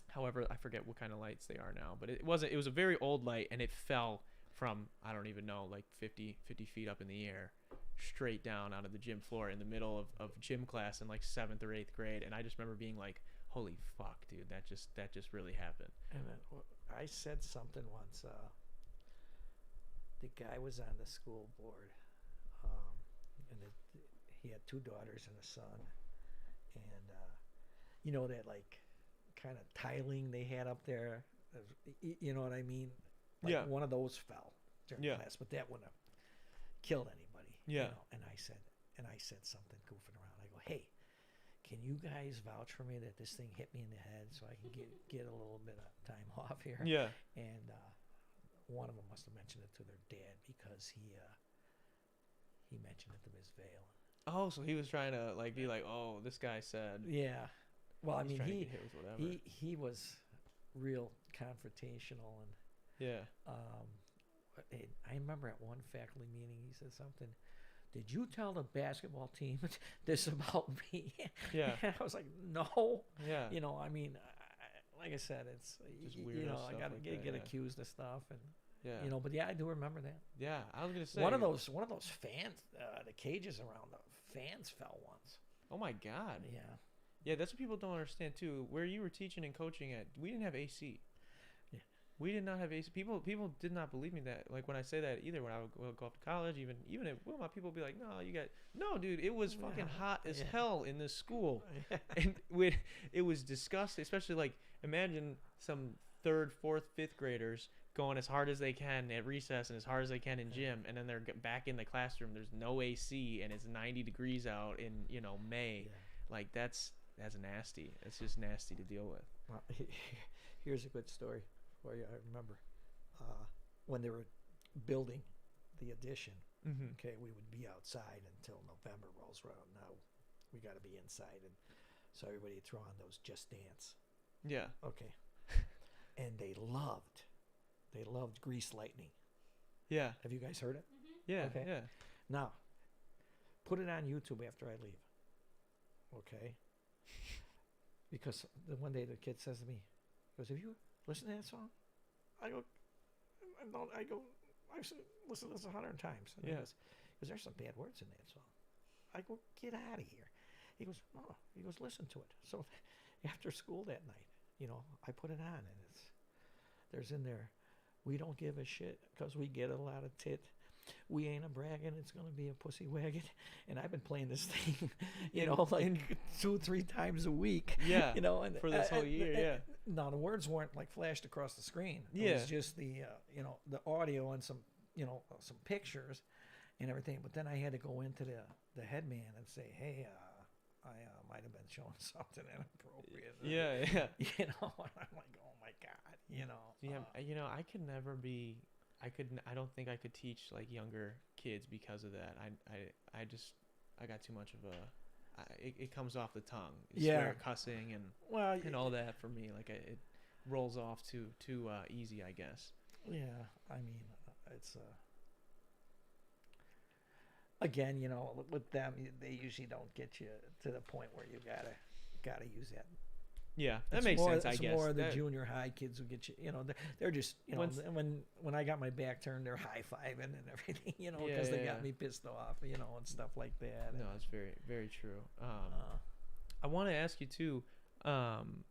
however, I forget what kind of lights they are now, but it was a very old light, and it fell from, I don't even know, 50 feet up in the air, straight down out of the gym floor in the middle of gym class in 7th or 8th grade. And I just remember being like, holy fuck, dude, that just really happened. And then I said something once. The guy was on the school board, and he had 2 daughters and a son. And that kind of tiling they had up there, you know what I mean? One of those fell during class, but that wouldn't have killed anybody. And I said something goofing around. I go, hey, can you guys vouch for me that this thing hit me in the head so I can get a little bit of time off here? Yeah. And one of them must have mentioned it to their dad, because he mentioned it to Ms. Vale. Oh, so he was trying to be oh, this guy said. Yeah. Well, I mean, he was real confrontational, and I remember at one faculty meeting he said something. Did you tell the basketball team this about me? Yeah. And I was like, no. Yeah. I mean, like I said, it's just weird. I got to get accused of stuff, and Yeah. You know, but yeah, I do remember that. Yeah, I was gonna say One of those fans, the cages around the fans fell once. Oh my God. Yeah. Yeah, that's what people don't understand too. Where you were teaching and coaching at, we didn't have AC. Yeah. We did not have AC. People did not believe me that, like, when I say that either. When I would go off to college, even at Wilmot, people would be like, no, dude, it was fucking hot as hell in this school, and it was disgusting. Especially, like, imagine some third, fourth, fifth graders going as hard as they can at recess and as hard as they can in gym, and then they're back in the classroom. There's no AC and it's 90 degrees out in May. Yeah. Like that's nasty. It's just nasty to deal with. Well, here's a good story for you. I remember when they were building the addition. Mm-hmm. Okay, we would be outside until November rolls around. Now we got to be inside, and so everybody would throw on those Just Dance. Yeah. Okay, and they loved Grease Lightning. Yeah. Have you guys heard it? Yeah. Okay. Yeah. Now, put it on YouTube after I leave. Okay. Because one day the kid says to me, he goes, "Have you listened to that song?" I go, I've listened to this 100 times. And Yeah. he goes, "There's some bad words in that song." I go, "Get out of here." He goes, "Oh." He goes, "Listen to it." So after school that night, I put it on, and there's in there, "We don't give a shit because we get a lot of tit. We ain't a bragging. It's going to be a pussy wagon." And I've been playing this thing, like 2-3 times a week. Yeah. And For this whole year, yeah. Now the words weren't like flashed across the screen. It Yeah. was just the audio and some pictures and everything. But then I had to go into the head man and say, "Hey, I might have been showing something inappropriate." Yeah. Yeah. And I'm like, "Oh my God," Yeah. I could never be. I don't think I could teach like younger kids because of that. I got too much of a. It comes off the tongue. Swear, cussing and all that for me. Like it rolls off too easy, I guess. Yeah, I mean, it's again, with them, they usually don't get you to the point where you gotta use that. Yeah, that makes sense. I guess it's more the junior high kids who get you. They're just when I got my back turned, they're high fiving and everything. Because they got me pissed off. And stuff like that. No, it's very very true. I want to ask you too. And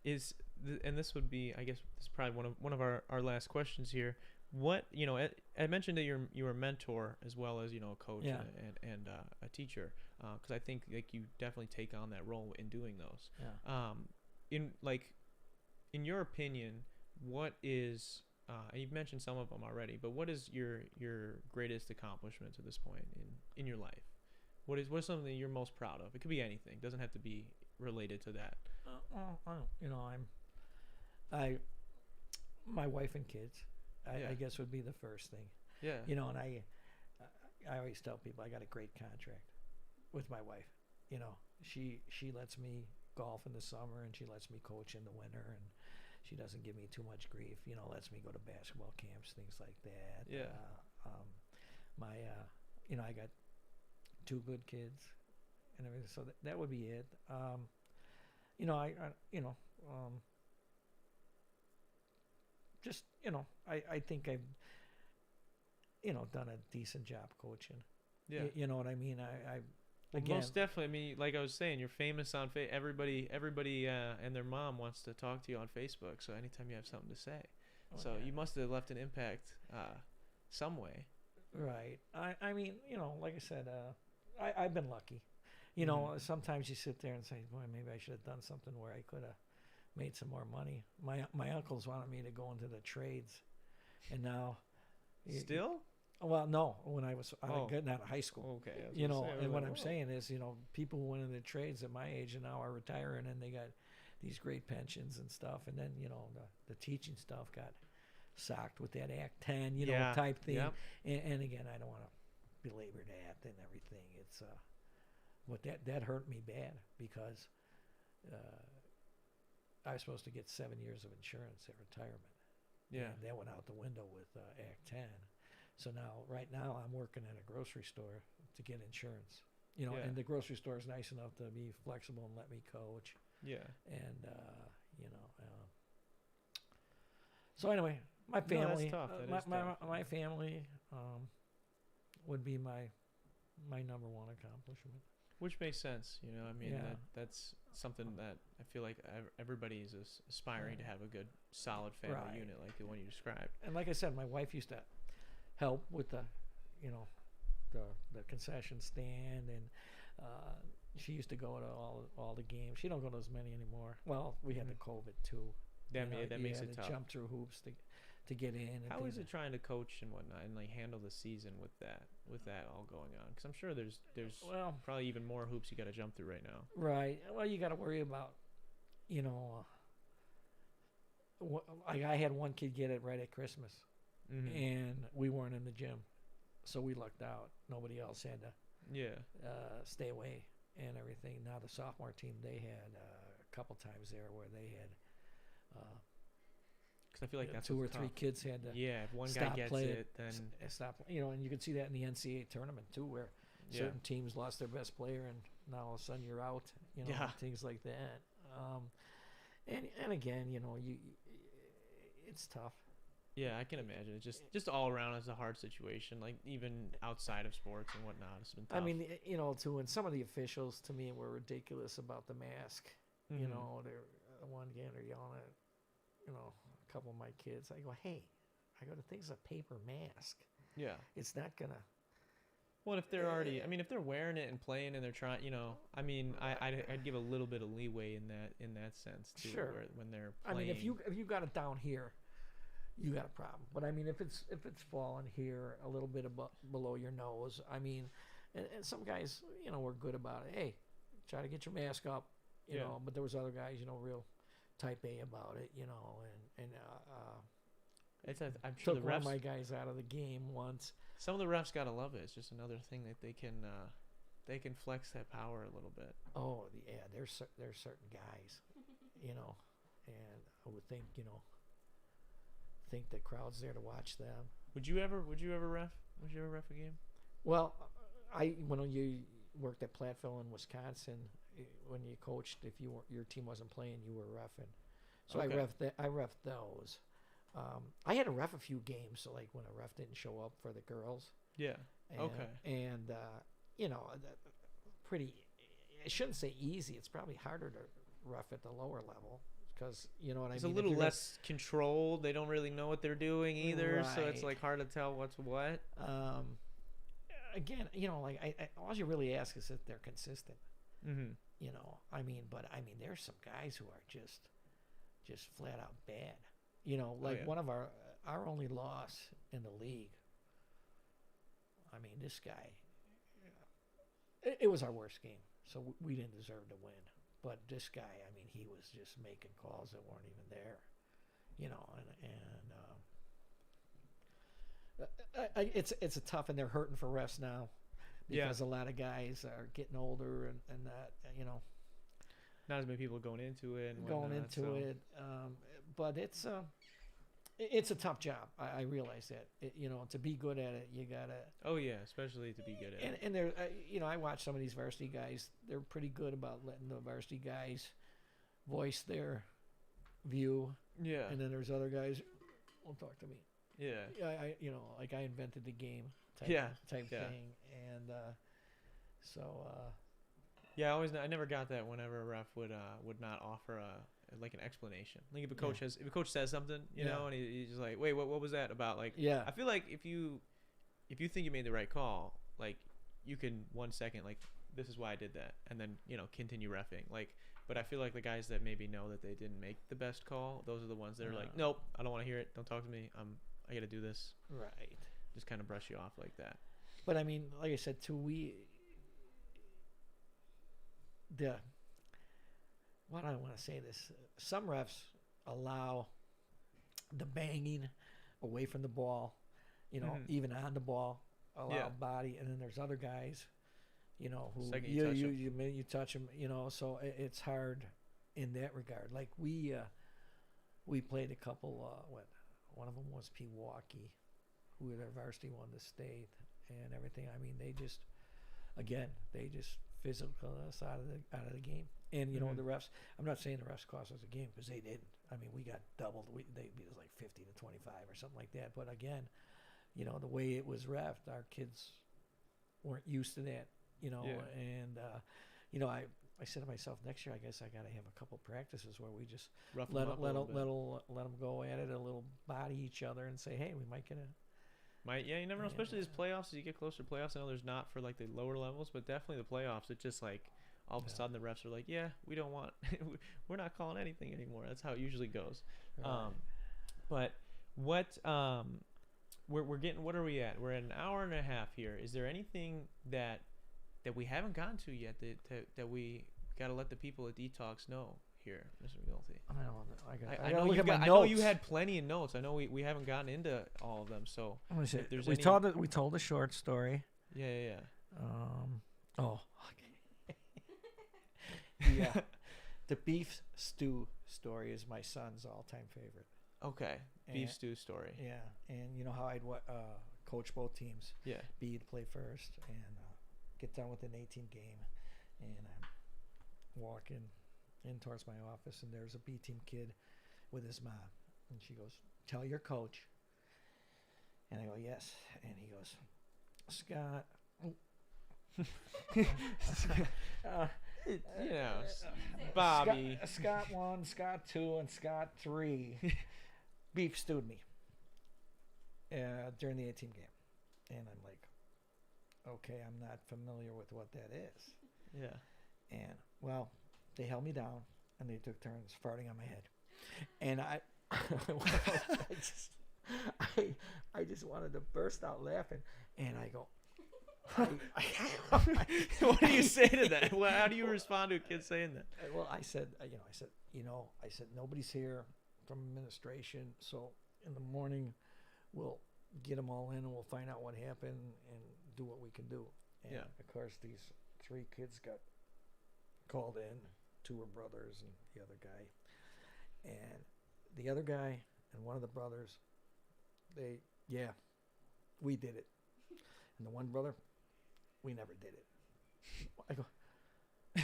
this would be, I guess, this is probably one of our last questions here. What I mentioned that you were a mentor as well as a coach and a teacher, because I think like you definitely take on that role in doing those. Yeah. In your opinion, what is and you've mentioned some of them already, but what is your greatest accomplishment to this point in your life? What is something you're most proud of? It could be anything. It doesn't have to be related to that. My wife and kids, Yeah. I guess would be the first thing. Yeah. And I always tell people I got a great contract with my wife. She lets me golf in the summer and she lets me coach in the winter, and she doesn't give me too much grief. Lets me go to basketball camps, things like that. Yeah. I got 2 good kids and everything, so that would be it. I think I've done a decent job coaching. Yeah. You know what I mean? Again, most definitely. I mean, like I was saying, you're famous on everybody and their mom wants to talk to you on Facebook. So anytime you have something to say, you must have left an impact some way. Right. I mean, like I said, I've been lucky. Sometimes you sit there and say, "Boy, maybe I should have done something where I could have made some more money." My uncles wanted me to go into the trades, and now. Still? Well, no. When I was getting out of high school, okay. And what I'm saying is, people who went into trades at my age and now are retiring, and they got these great pensions and stuff, and then the teaching stuff got socked with that Act 10, type thing. Yep. And again, I don't want to belabor that and everything. It's but that hurt me bad because I was supposed to get 7 years of insurance at retirement. Yeah. And that went out the window with Act 10. So right now I'm working at a grocery store to get insurance. And the grocery store is nice enough to be flexible and let me coach. Yeah. And so anyway, My No, family, that's tough. That my, is my, tough. my family would be my number one accomplishment. Which makes sense, you know. I mean, Yeah. that's something that I feel like everybody is aspiring to have a good, solid family Right. unit like the one you described. And like I said, my wife used to help with the, you know, the concession stand, and she used to go to all the games. She don't go to as many anymore. Well, we had the COVID too. That, You know, that you makes had it to tough. jump through hoops to get in. And How things is it trying to coach and whatnot and like handle the season with that all going on? Because I'm sure there's well, probably even more hoops you got to jump through right now. right. Well, you got to worry about, you know, like I had one kid get it right at Christmas, Mm-hmm. and we weren't in the gym, so we lucked out. Nobody else had to Yeah. stay away and everything. Now the sophomore team, they had a couple times there where they had Because I feel like that's two or what's three tough. kids had to Yeah, if one guy stop gets playing, it, then stop. You know, and you can see that in the NCAA tournament too, where yeah. certain teams lost their best player, and now all of a sudden you're out. You know, Yeah. things like that. And again, you know, it's tough. Yeah, I can imagine. It's just all around is a hard situation. Like even outside of sports and whatnot, it's been tough. I mean, you know, too, and some of the officials to me were ridiculous about the mask. You Mhm. know, they're one game they're yelling at, you know, a couple of my kids. I go, hey, the thing's a paper mask. Yeah. It's not gonna. Well, if they're already, I mean, if they're wearing it and playing and they're trying, you know, I mean, I'd give a little bit of leeway in that sense too. Sure. Where, when they're I playing. mean, if you got it down here, you got a problem. But I mean, if it's falling here a little bit below your nose, I mean, and some guys, you know, were good about it. Hey, try to get your mask up, you Yeah. know. But there was other guys, you know, real type A about it, you know, and I'm sure took the one of refs. my guys out of the game once. Some of the refs gotta love it. It's just another thing that they can flex that power a little bit. Oh yeah, there's certain guys, you know, and I would think, you know, think the crowd's there to watch them. Would you ever ref? Would you ever ref a game? Well, when you worked at Platteville in Wisconsin, when you coached, if your team wasn't playing, you were reffing. So Okay. I reffed those. I had to ref a few games, so like when a ref didn't show up for the girls. Yeah. And, Okay. And you know, pretty. I shouldn't say easy. It's probably harder to ref at the lower level because you know what It's I mean. a little less controlled. They don't really know what they're doing either, so it's Right. like hard to tell what's what. Again, you know, like all you really ask is that they're consistent. Mm-hmm. You know, I mean, there's some guys who are just flat out bad. You know, like yeah. one of our only loss in the league. I mean, this guy. It was our worst game, so we didn't deserve to win. But this guy, I mean, he was just making calls that weren't even there. You know, it's a tough, and they're hurting for refs now because a lot of guys are getting older and that, you know, Not as many people going into it. And going whatnot, into so. it. But it's a tough job. I realize that. You know, to be good at it, you gotta. Oh yeah, especially to be good at it. And there, you know, I watch some of these varsity guys. They're pretty good about letting the varsity guys voice their view. Yeah. And then there's other guys. Won't talk to me. Yeah. I you know, like I invented the game type Yeah. type Yeah. thing, and so Yeah, I never got that whenever a ref would not offer like an explanation. Like if a coach says something, you Yeah. know, and he's just like, wait, what was that about? Like, yeah, I feel like if you think you made the right call, like you can 1 second like this is why I did that, and then you know continue reffing. Like, but I feel like the guys that maybe know that they didn't make the best call, those are the ones that are like, nope, I don't want to hear it. Don't talk to me. I got to do this. right. Just kind of brush you off like that. But I mean, like I said, too, what do I want to say this? Some refs allow the banging away from the ball, you know, Mhm. even on the ball, allow Yeah. body, and then there's other guys, you know, who Second you touch 'em. you touch them, you know, so it's hard in that regard. Like we played a couple. One of them was Pewaukee, who their varsity won the state and everything. I mean, they just physical us out of the game. And you know Mhm. the refs. I'm not saying the refs cost us a game because they didn't. I mean, we got doubled. It was like 50 to 25 or something like that. But again, you know, the way it was reffed, our kids weren't used to that, you know. Yeah. And, you know, I said to myself, next year, I guess I got to have a couple practices where we just Rough let them up a little bit. them go at it, a little body each other, and say, hey, we might get a. Yeah, you never know, Yeah. especially these playoffs. As you get closer to playoffs, I know there's not for like the lower levels, but definitely the playoffs. It's just like all of a Yeah. sudden the refs are like, yeah, we don't want, we're not calling anything anymore. That's how it usually goes. Right. But what we're getting, what are we at? We're at an hour and a half here. Is there anything that we haven't gotten to yet that we got to let the people at Detox know here, Mr. McNulty? I don't know. I gotta know look you at my got. I notes. know you had plenty of notes. I know we haven't gotten into all of them. So I'm gonna say, if there's we any- told a short story. yeah. Oh, okay. The beef stew story is my son's all-time favorite. Okay, beef And- stew story. Yeah, and you know how I'd coach both teams. Yeah. B'd play first and get done with an 18 game, and I'm walking in towards my office, and there's a B team kid with his mom, and she goes, "Tell your coach." And I go, "Yes," and he goes, "Scott." You know, Bobby. Scott 1, Scott 2, and Scott 3 beef stewed me during the 18 game. And I'm like, okay, I'm not familiar with what that is. Yeah. And, well, they held me down, and they took turns farting on my head. And I just wanted to burst out laughing. And I go, What do you say to that? Well, how do you respond to a kid saying that? well, I said, nobody's here from administration, so in the morning we'll get them all in and we'll find out what happened and do what we can do. And Yeah. of course, these 3 kids got called in. 2 were brothers and the other guy. And the other guy and one of the brothers, we did it. And the one brother, we never did it. I go,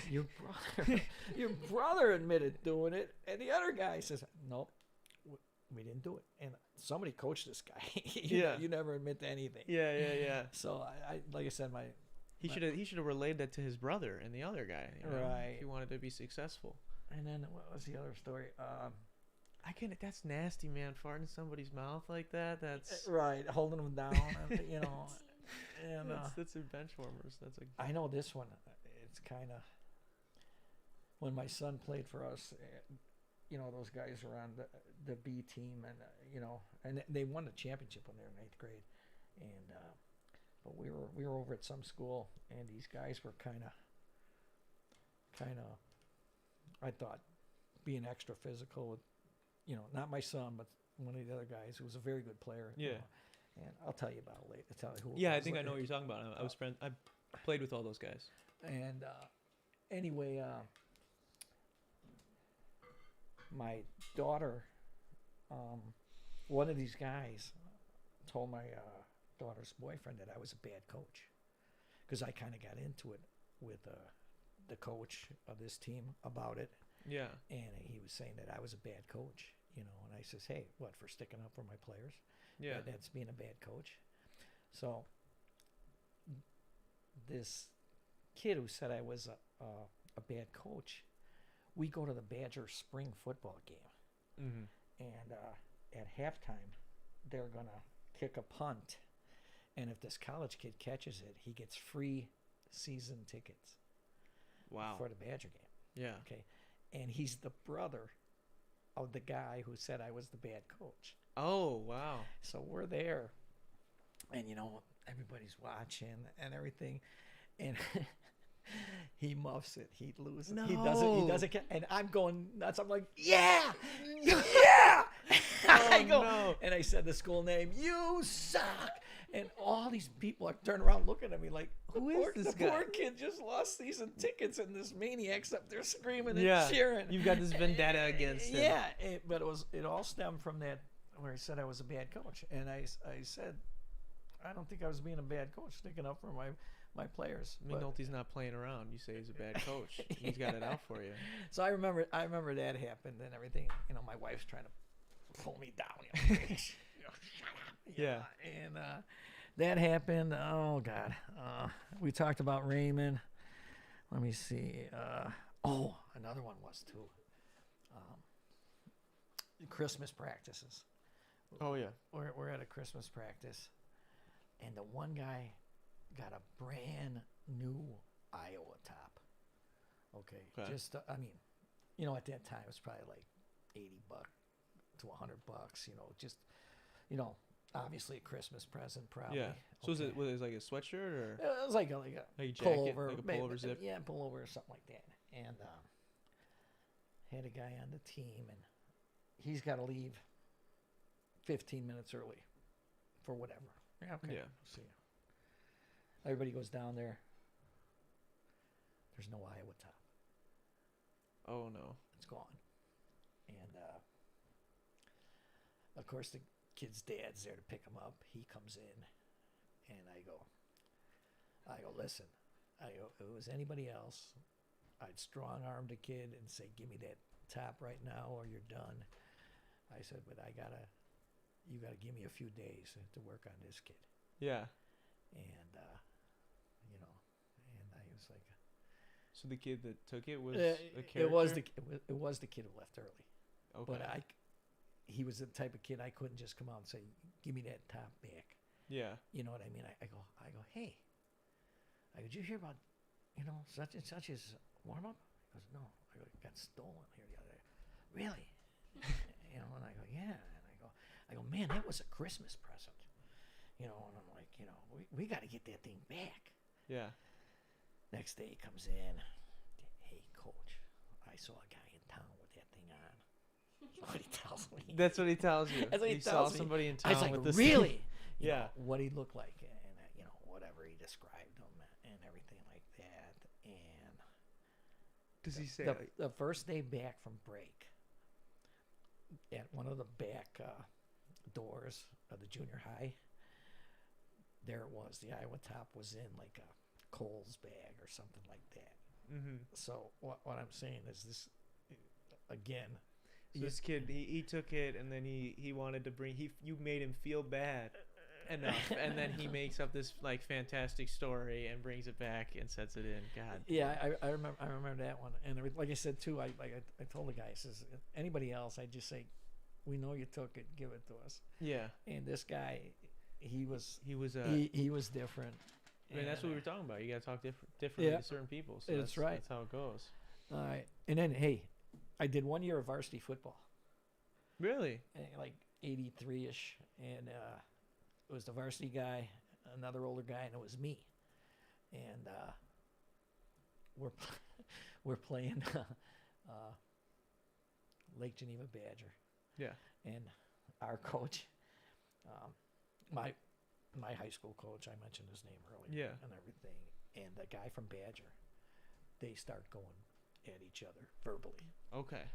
your brother admitted doing it, and the other guy says, nope, we didn't do it. And somebody coached this guy. You never admit to anything. Yeah. So I like I said, He should have relayed that to his brother and the other guy. You know, Right. If he wanted to be successful. And then what was the other story? That's nasty, man. Farting in somebody's mouth like that. That's Right, holding them down, you know. And that's in bench warmers. That's a I know this one. It's kind of when my son played for us. You know, those guys were on the B team, and and they won the championship when they were in 8th grade. And but we were over at some school, and these guys were kind of, I thought, being extra physical with, not my son, but one of the other guys who was a very good player. Yeah. And I'll tell you about it later. Tell you who. Yeah, it I was think I later. know what you're talking about. I played with all those guys. And anyway, my daughter, one of these guys told my daughter's boyfriend that I was a bad coach, because I kind of got into it with the coach of this team about it. Yeah. And he was saying that I was a bad coach, and I says, hey, what, for sticking up for my players? Yeah. That's being a bad coach. So this kid who said I was a bad coach, we go to the Badger spring football game. Mm-hmm. And at halftime, they're going to kick a punt. And if this college kid catches it, he gets free season tickets. Wow. For the Badger game. Yeah. Okay. And he's the brother of the guy who said I was the bad coach. Oh, wow. So we're there, and everybody's watching and everything, and he muffs it. He loses. No. He doesn't. And I'm going nuts. I'm like, yeah. I go, no. and I said the school name. You suck. And all these people are turning around looking at me like, Who is this guy? The poor kid just lost season tickets, and this maniac's up there screaming and cheering. You've got this vendetta against him. Yeah, but it all stemmed from that where he said I was a bad coach, and I said I don't think I was being a bad coach, sticking up for my players. But- Mcnulty's not playing around. You say he's a bad coach. He's got it out for you. So I remember that happened and everything. You know, my wife's trying to pull me down. You know, shut up. you Yeah. know, And that happened. Oh God. We talked about Raymond. Let me see. Another one was too. Christmas practices. Oh yeah. We're at a Christmas practice, and the one guy got a brand new Iowa top. Okay. Just I mean, you know, at that time it was probably like $80 to $100. You know, just obviously a Christmas present, probably. Yeah. So was it like a sweatshirt or It was like a like a jacket, pullover, like a pullover zip? Yeah, pullover or something like that. And had a guy on the team, and he's got to leave 15 minutes early for whatever. Yeah, okay. Yeah. See ya. Everybody goes down there. There's no Iowa top. Oh no. It's gone. And of course the kid's dad's there to pick him up. He comes in, and I go, listen. I go, if it was anybody else, I'd strong arm the kid and say, give me that top right now or you're done. I said, but you gotta give me a few days to work on this kid. Yeah. And and I was like, So the kid that took it was it a character? was the kid who left early. Okay. But he was the type of kid I couldn't just come out and say, give me that top back. Yeah. You know what I mean? I go, hey, did you hear about, such and such as warm up? He goes, no. I go, it got stolen here the other day. Really? And I go, yeah. And I go, man, that was a Christmas present. And I'm like, we got to get that thing back. Yeah. Next day he comes in. Hey, coach, I saw a guy in town with that thing on. That's what he tells me. That's what he tells you. That's what he saw tells me. somebody in I town was like, with this really? thing. Yeah. What he looked like, and whatever he described him and everything like that. And Does he say the first day back from break, at one of the back doors of the junior high, there it was. The Iowa top was in like a Kohl's bag or something like that. Mm-hmm. So what I'm saying is this, again. So this kid, he took it, and then he wanted to you made him feel bad enough, and then he makes up this like fantastic story and brings it back and sets it in. God. Yeah, I remember that one, and like I said too, I told the guy, I says, anybody else, I just say, we know you took it, give it to us. Yeah. And this guy, he was different. I mean, that's what we were talking about. You got to talk differently to certain people. So that's right. That's how it goes. All right, and then hey, I did 1 year of varsity football. Really? Like 83-ish, and it was the varsity guy, another older guy, and it was me. And we're playing Lake Geneva Badger. Yeah. And our coach, my high school coach, I mentioned his name earlier. Yeah. And everything. And the guy from Badger, they start going at each other verbally. Okay.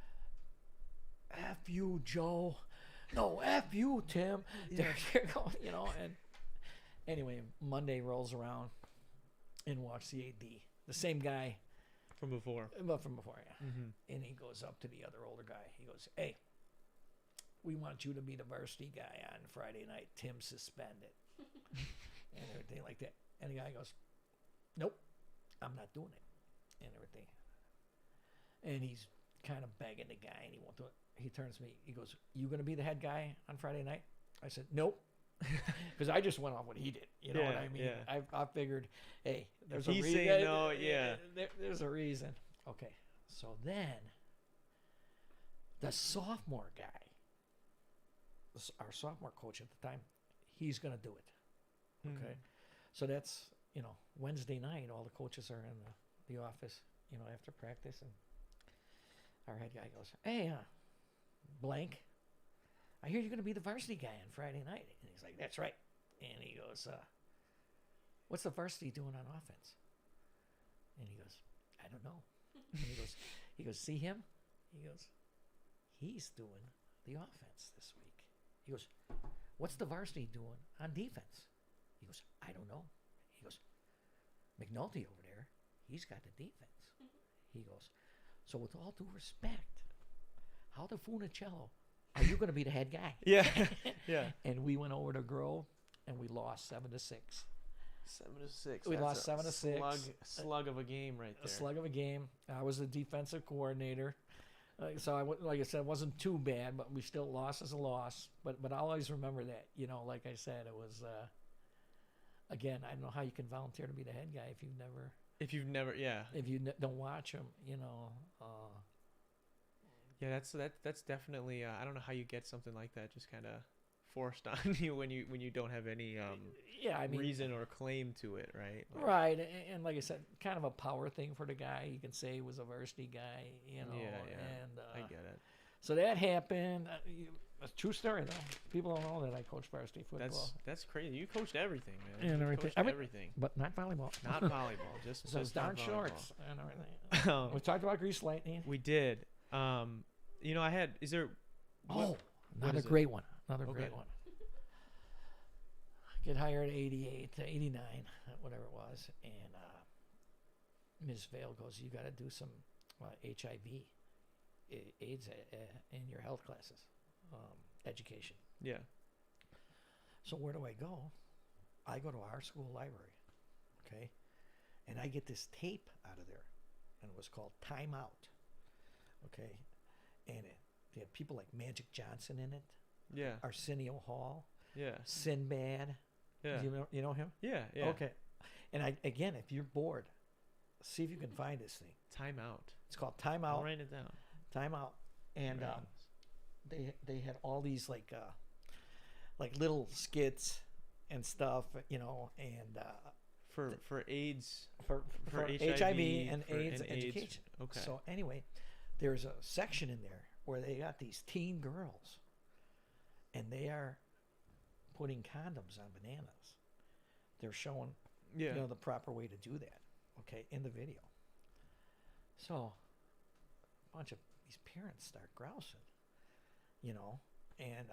F you, Joe. No, F you, Tim. Yeah. They're going, and anyway, Monday rolls around and walks the AD. The same guy. From before. But from before, yeah. Mm-hmm. And he goes up to the other older guy. He goes, hey, we want you to be the varsity guy on Friday night. Tim suspended. And everything like that. And the guy goes, nope, I'm not doing it. And everything. And he's kind of begging the guy, and he won't do it. He turns to me. He goes, you going to be the head guy on Friday night? I said, nope. Because I just went off what he did. You know what I mean? Yeah. I figured, hey, there's if a reason. He's saying no, yeah. There's a reason. Okay. So then the sophomore guy, our sophomore coach at the time, he's going to do it. Okay. So that's, Wednesday night, all the coaches are in the office, after practice, and our head guy goes, hey, blank, I hear you're going to be the varsity guy on Friday night. And he's like, that's right. And he goes, what's the varsity doing on offense? And he goes, I don't know. And he goes, see him? He goes, he's doing the offense this week. He goes, what's the varsity doing on defense? He goes, I don't know. He goes, Mcnulty over there, he's got the defense. He goes, so with all due respect, how the Funicello are you going to be the head guy? Yeah. Yeah. And we went over to Grove, and we lost 7-6. 7-6. We That's lost a 7-6. Slug of a game right A there. slug of a game. I was the defensive coordinator. Like I said, it wasn't too bad, but we still lost as a loss. But I'll always remember that. You know, like I said, it was, again, I don't know how you can volunteer to be the head guy if you've never, Yeah. if you don't watch them, you know. Yeah, that's definitely. I don't know how you get something like that just kind of forced on you when you don't have any Yeah, I mean, reason or claim to it, right? Like, right, and like I said, kind of a power thing for the guy. You can say he was a varsity guy, you know. Yeah. And I get it. so that happened. It's a true story, though. People don't know that I coached varsity football. That's crazy. You coached everything, man. And You everything. coached everything. But not volleyball. Not volleyball. Just So it's just not darn volleyball. shorts and everything. We talked about grease lightning. We did. You know, I had. Is there? Oh, another is it? great one. Another Okay. great one. Get hired at 88, 89, whatever it was. And Ms. Vale goes, you got to do some HIV, AIDS in your health classes, education. Yeah. So where do I go? I go to our school library, okay? And I get this tape out of there, and it was called Time Out, okay? And they had people like Magic Johnson in it, Yeah. Arsenio Hall, Yeah. Sinbad. Yeah. You know him? Yeah. Yeah. Okay. And again, if you're bored, see if you can find this thing. Time out. It's called Time I'll Out. write it down. Time Out. And Right. they had all these like little skits and stuff, you know, and for AIDS. for HIV and AIDS education. Okay. So anyway, there's a section in there where they got these teen girls, and they are putting condoms on bananas. They're showing, Yeah. you know, the proper way to do that, okay, in the video. So a bunch of these parents start grousing, you know, and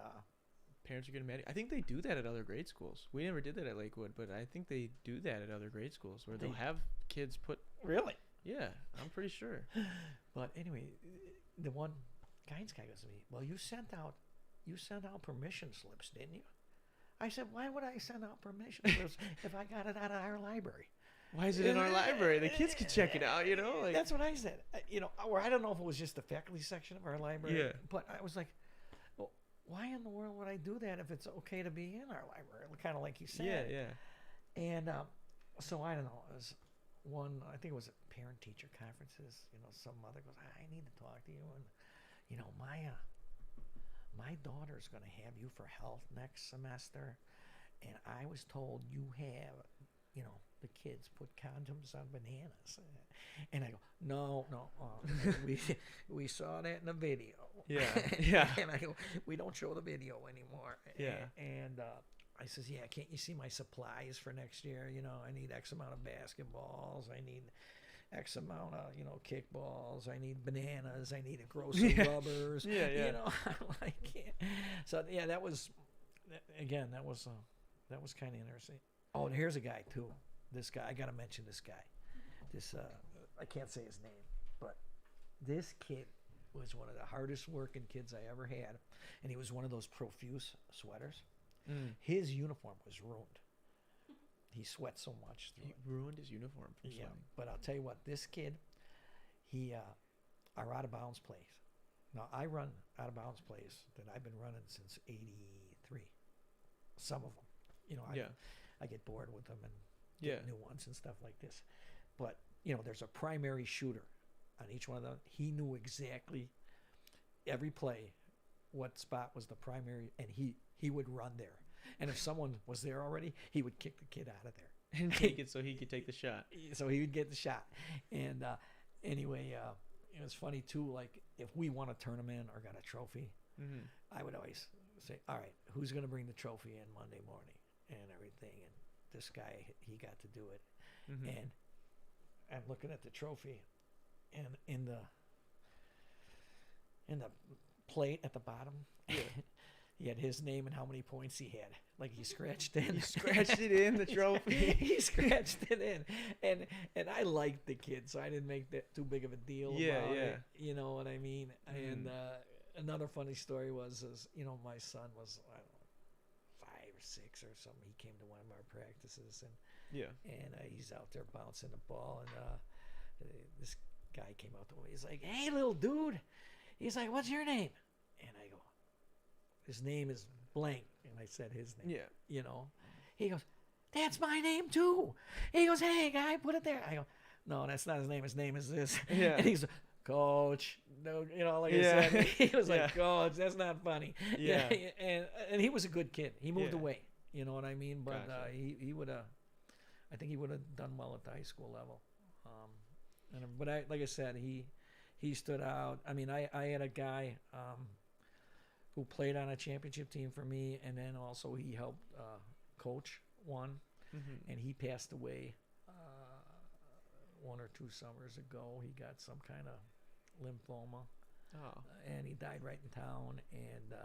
Parents are getting mad. I think they do that at other grade schools. We never did that at Lakewood, but I think they do that at other grade schools where they'll have kids put. really. Yeah, I'm pretty sure. But anyway, the one guidance guy goes to me, well, you sent out permission slips, didn't you? I said, why would I send out permission slips if I got it out of our library? Why is it in our library? The kids can check it out, you know? Like, that's what I said. You know, or I don't know if it was just the faculty section of our library. Yeah. But I was like, well, why in the world would I do that if it's okay to be in our library? Kind of like you said. yeah, yeah. And so I don't know. It was one, I think it was at parent-teacher conferences. You know, some mother goes, I need to talk to you. And, you know, my daughter's going to have you for health next semester. And I was told you have, you know, the kids put condoms on bananas. And I go, no, we saw that in the video. Yeah, yeah. And I go, we don't show the video anymore. Yeah. And I says, yeah, can't you see my supplies for next year? You know, I need X amount of basketballs. I need X amount of, you know, kickballs. I need bananas. I need a gross of rubbers. Yeah, yeah. You know, I'm like, yeah. So, yeah, that was kind of interesting. Oh, and here's a guy, too. This guy, I got to mention this guy. This, I can't say his name, but this kid was one of the hardest working kids I ever had. And he was one of those profuse sweaters. His uniform was ruined. He sweat so much. He ruined his uniform from Yeah, sweating. but I'll tell you what, this kid, our out of bounds plays. Now I run out of bounds plays that I've been running since '83. Some of them, you know, I get bored with them and get new ones and stuff like this. But you know, there's a primary shooter on each one of them. He knew exactly every play, what spot was the primary, and he would run there. And if someone was there already, he would kick the kid out of there And take it so he could take the shot. So he would get the shot. And anyway, it was funny too. Like if we won a tournament or got a trophy, I would always say, "All right, who's going to bring the trophy in Monday morning and everything?" And this guy, he got to do it. And I'm looking at the trophy, and in the plate at the bottom, he had his name and how many points he had. Like he scratched in. You scratched it in the trophy. He scratched it in, and I liked the kid, so I didn't make that too big of a deal about it. You know what I mean? And another funny story was, my son was, I don't know, 5 or 6 or something. He came to one of our practices, and he's out there bouncing the ball, and this guy came out to me. He's like, "Hey, little dude," he's like, "What's your name?" And I go, "His name is blank," and I said his name. He goes, "That's my name too." He goes, "Hey, guy, put it there." I go, "No, that's not his name. His name is this." And he's, "Coach," no, like I said, he was like, "Coach, that's not funny." And he was a good kid. He moved away. You know what I mean? But Gotcha. he would have, I think he would have done well at the high school level. But like I said, he stood out. I mean, I had a guy who played on a championship team for me, and then also he helped coach one, and he passed away 1 or 2 summers ago. He got some kind of lymphoma, and he died right in town. And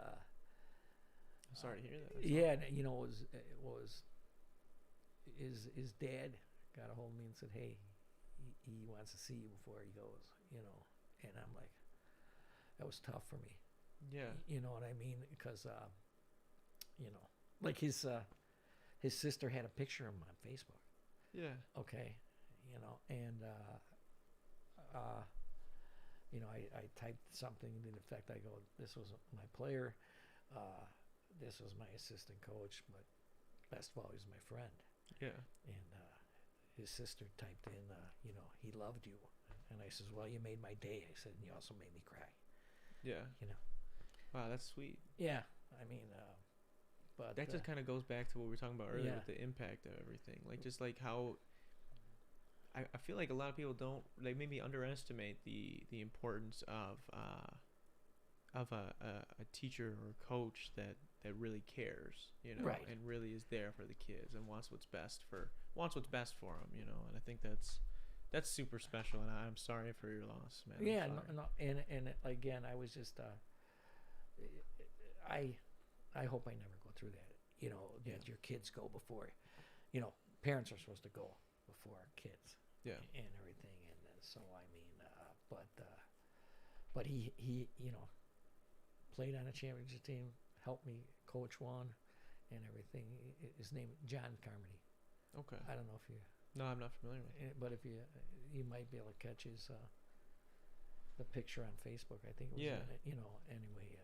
I'm sorry to hear that. it was his dad got a hold of me and said, "Hey, he wants to see you before he goes," and I'm like, that was tough for me. You know what I mean? Because like his sister had a picture of him on Facebook. Okay. And I typed something to the effect, I go, "This was my player, this was my assistant coach, but best of all, he was my friend." And his sister typed in, "He loved you." And I says, "Well, you made my day." I said, "And you also made me cry." Wow, that's sweet. I mean, but that just kind of goes back to what we were talking about earlier with the impact of everything. Like, just like how I feel like a lot of people they maybe underestimate the importance of a teacher or a coach that really cares, Right. and really is there for the kids and wants what's best for them, and I think that's super special, and I'm sorry for your loss, man. Yeah, no, and again, I was just I hope I never go through that. That your kids go before, parents are supposed to go before kids. And everything, and so I mean, but he played on a championship team, helped me coach one, and everything. His name John Carmody. Okay. I don't know if you. No, I'm not familiar with it. But if you might be able to catch his the picture on Facebook. I think it was. Anyway,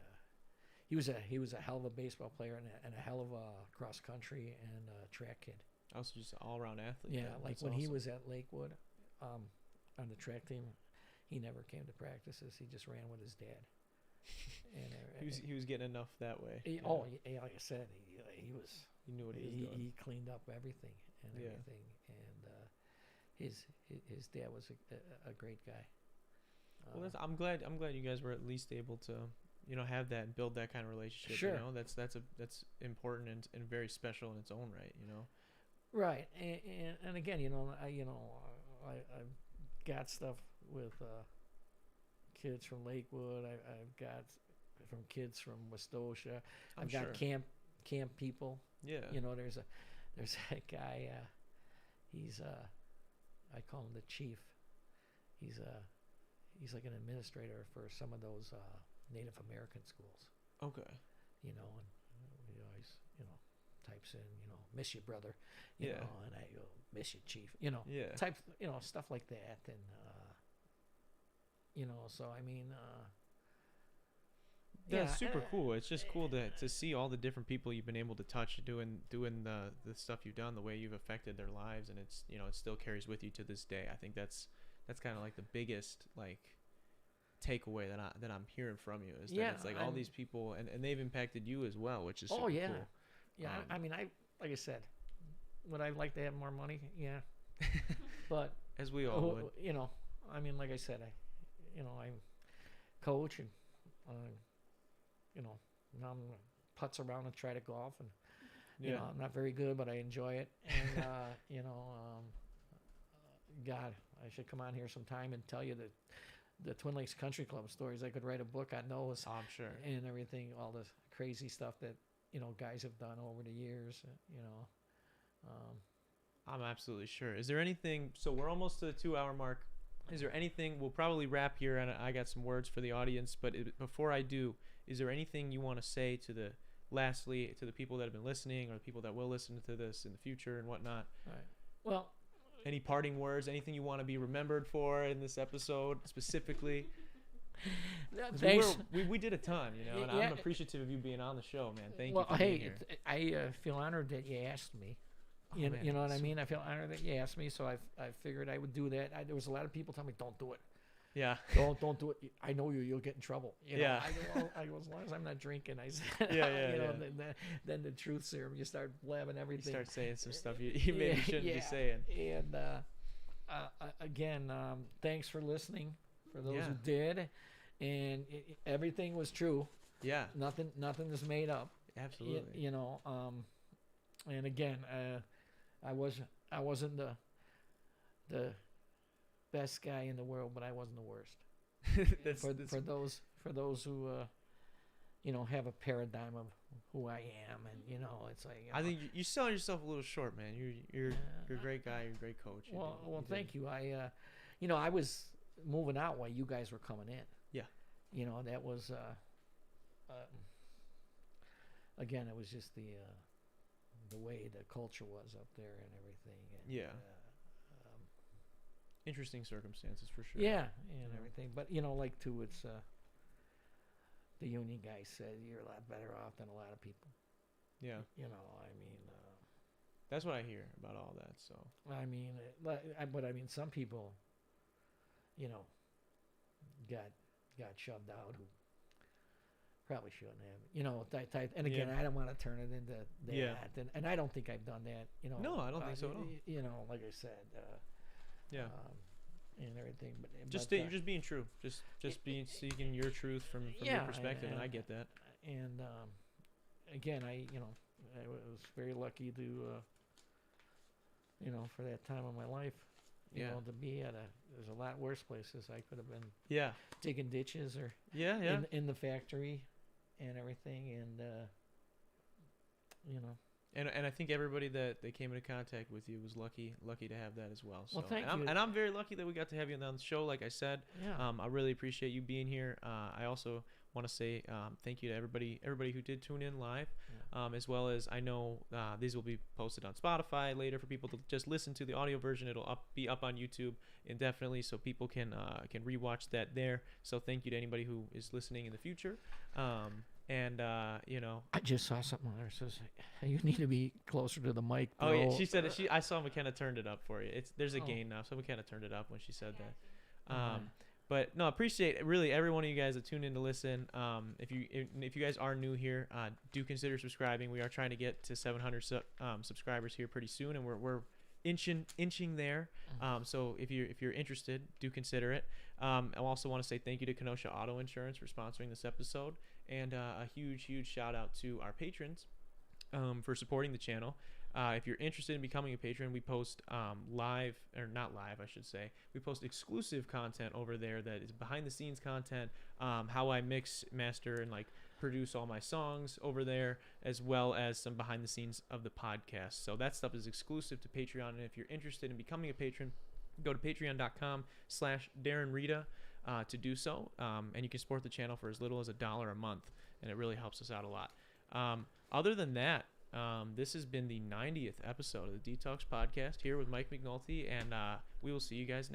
he was a hell of a baseball player and a hell of a cross country and track kid. Also, just an all-around athlete. Yeah, like when he was at Lakewood, on the track team, he never came to practices. He just ran with his dad. And he was getting enough that way. Like I said, he was. He knew what he was doing. He cleaned up everything and everything, and his dad was a great guy. Well, I'm glad you guys were at least able to have that and build that kind of relationship. Sure. That's important and very special in its own right. Right, and again, I've got stuff with kids from Lakewood. I've got from kids from Westosha. I've got camp people. There's a guy. He's I call him the chief. He's like an administrator for some of those Native American schools. Okay. And he always types in "miss you, brother," and I go "miss you, chief," type stuff like that, and so I mean that's super cool. It's just cool to see all the different people you've been able to touch doing the stuff you've done, the way you've affected their lives, and it's it still carries with you to this day. I think that's kind of like the biggest takeaway that I'm hearing from you is that it's like all these people and they've impacted you as well, which is super cool. I mean, like I said, would I like to have more money? Yeah. But as we all would. I mean, like I said, I coach and now I'm putz around and try to golf, and I'm not very good, but I enjoy it. And God, I should come on here sometime and tell you the Twin Lakes Country Club stories. I could write a book on those Oh, I'm sure. and everything, all the crazy stuff that guys have done over the years. I'm absolutely sure. Is there anything? So we're almost to the 2-hour mark. Is there anything? We'll probably wrap here, and I got some words for the audience. But before I do, is there anything you want to say lastly, to the people that have been listening, or the people that will listen to this in the future and whatnot? All right. Well, any parting words? Anything you want to be remembered for in this episode specifically? Thanks. We did a ton, and Yeah. I'm appreciative of you being on the show, man. Thank you Well, for being here. I feel honored that you asked me. You know what I mean? I feel honored that you asked me, so I figured I would do that. There was a lot of people telling me, "Don't do it. Yeah. Don't do it. I know you'll get in trouble." Yeah. I go, as long as I'm not drinking, I said. Yeah. Then the truth serum, you start blabbing everything. You start saying some stuff you maybe shouldn't be saying. And again, thanks for listening. For those who Yeah. did, and everything was true. Yeah. Nothing is made up. Absolutely. And again, I wasn't the best guy in the world, but I wasn't the worst. For those who have a paradigm of who I am, and it's like I think you selling yourself a little short, man. You're a great guy. You're a great coach. Thank you. I was moving out while you guys were coming in. Yeah. That was again, it was just the way the culture was up there and everything. And, Yeah. Interesting circumstances for sure. Yeah, and everything. But it's the union guy said you're a lot better off than a lot of people. Yeah. That's what I hear about all that. So some people, got shoved out who probably shouldn't have. And again, I don't want to turn it into that. Yeah. And I don't think I've done that. No, I don't think so at all. Like I said. Yeah. And everything, you're just being true. Just being seeking your truth from your perspective, and I get that. And again, I was very lucky to for that time of my life, to be there's a lot worse places I could have been. Yeah. Digging ditches or in the factory and everything, and And I think everybody that came into contact with you was lucky to have that as well. So, well, thank you. And I'm very lucky that we got to have you on the show. Like I said, I really appreciate you being here. I also want to say thank you to everybody who did tune in live, as well as I know these will be posted on Spotify later for people to just listen to the audio version. It'll be up on YouTube indefinitely, so people can rewatch that there. So thank you to anybody who is listening in the future. And I just saw something on there that says you need to be closer to the mic, bro. Oh yeah, she said I saw McKenna turned it up for you. There's a gain now, so McKenna turned it up when she said that. But no, appreciate really every one of you guys that tuned in to listen. If you guys are new here, do consider subscribing. We are trying to get to 700 subscribers here pretty soon, and we're inching there. So if you're interested, do consider it. I also want to say thank you to Kenosha Auto Insurance for sponsoring this episode, and a huge shout out to our patrons for supporting the channel. If you're interested in becoming a patron, we post we post exclusive content over there that is behind the scenes content, how I mix, master, and produce all my songs over there, as well as some behind the scenes of the podcast. So that stuff is exclusive to Patreon, and if you're interested in becoming a patron, go to patreon.com/DarrenRita to do so, and you can support the channel for as little as $1 a month, and it really helps us out a lot. Other than that, this has been the 90th episode of the Detox Podcast here with Mike Mcnulty, and we will see you guys next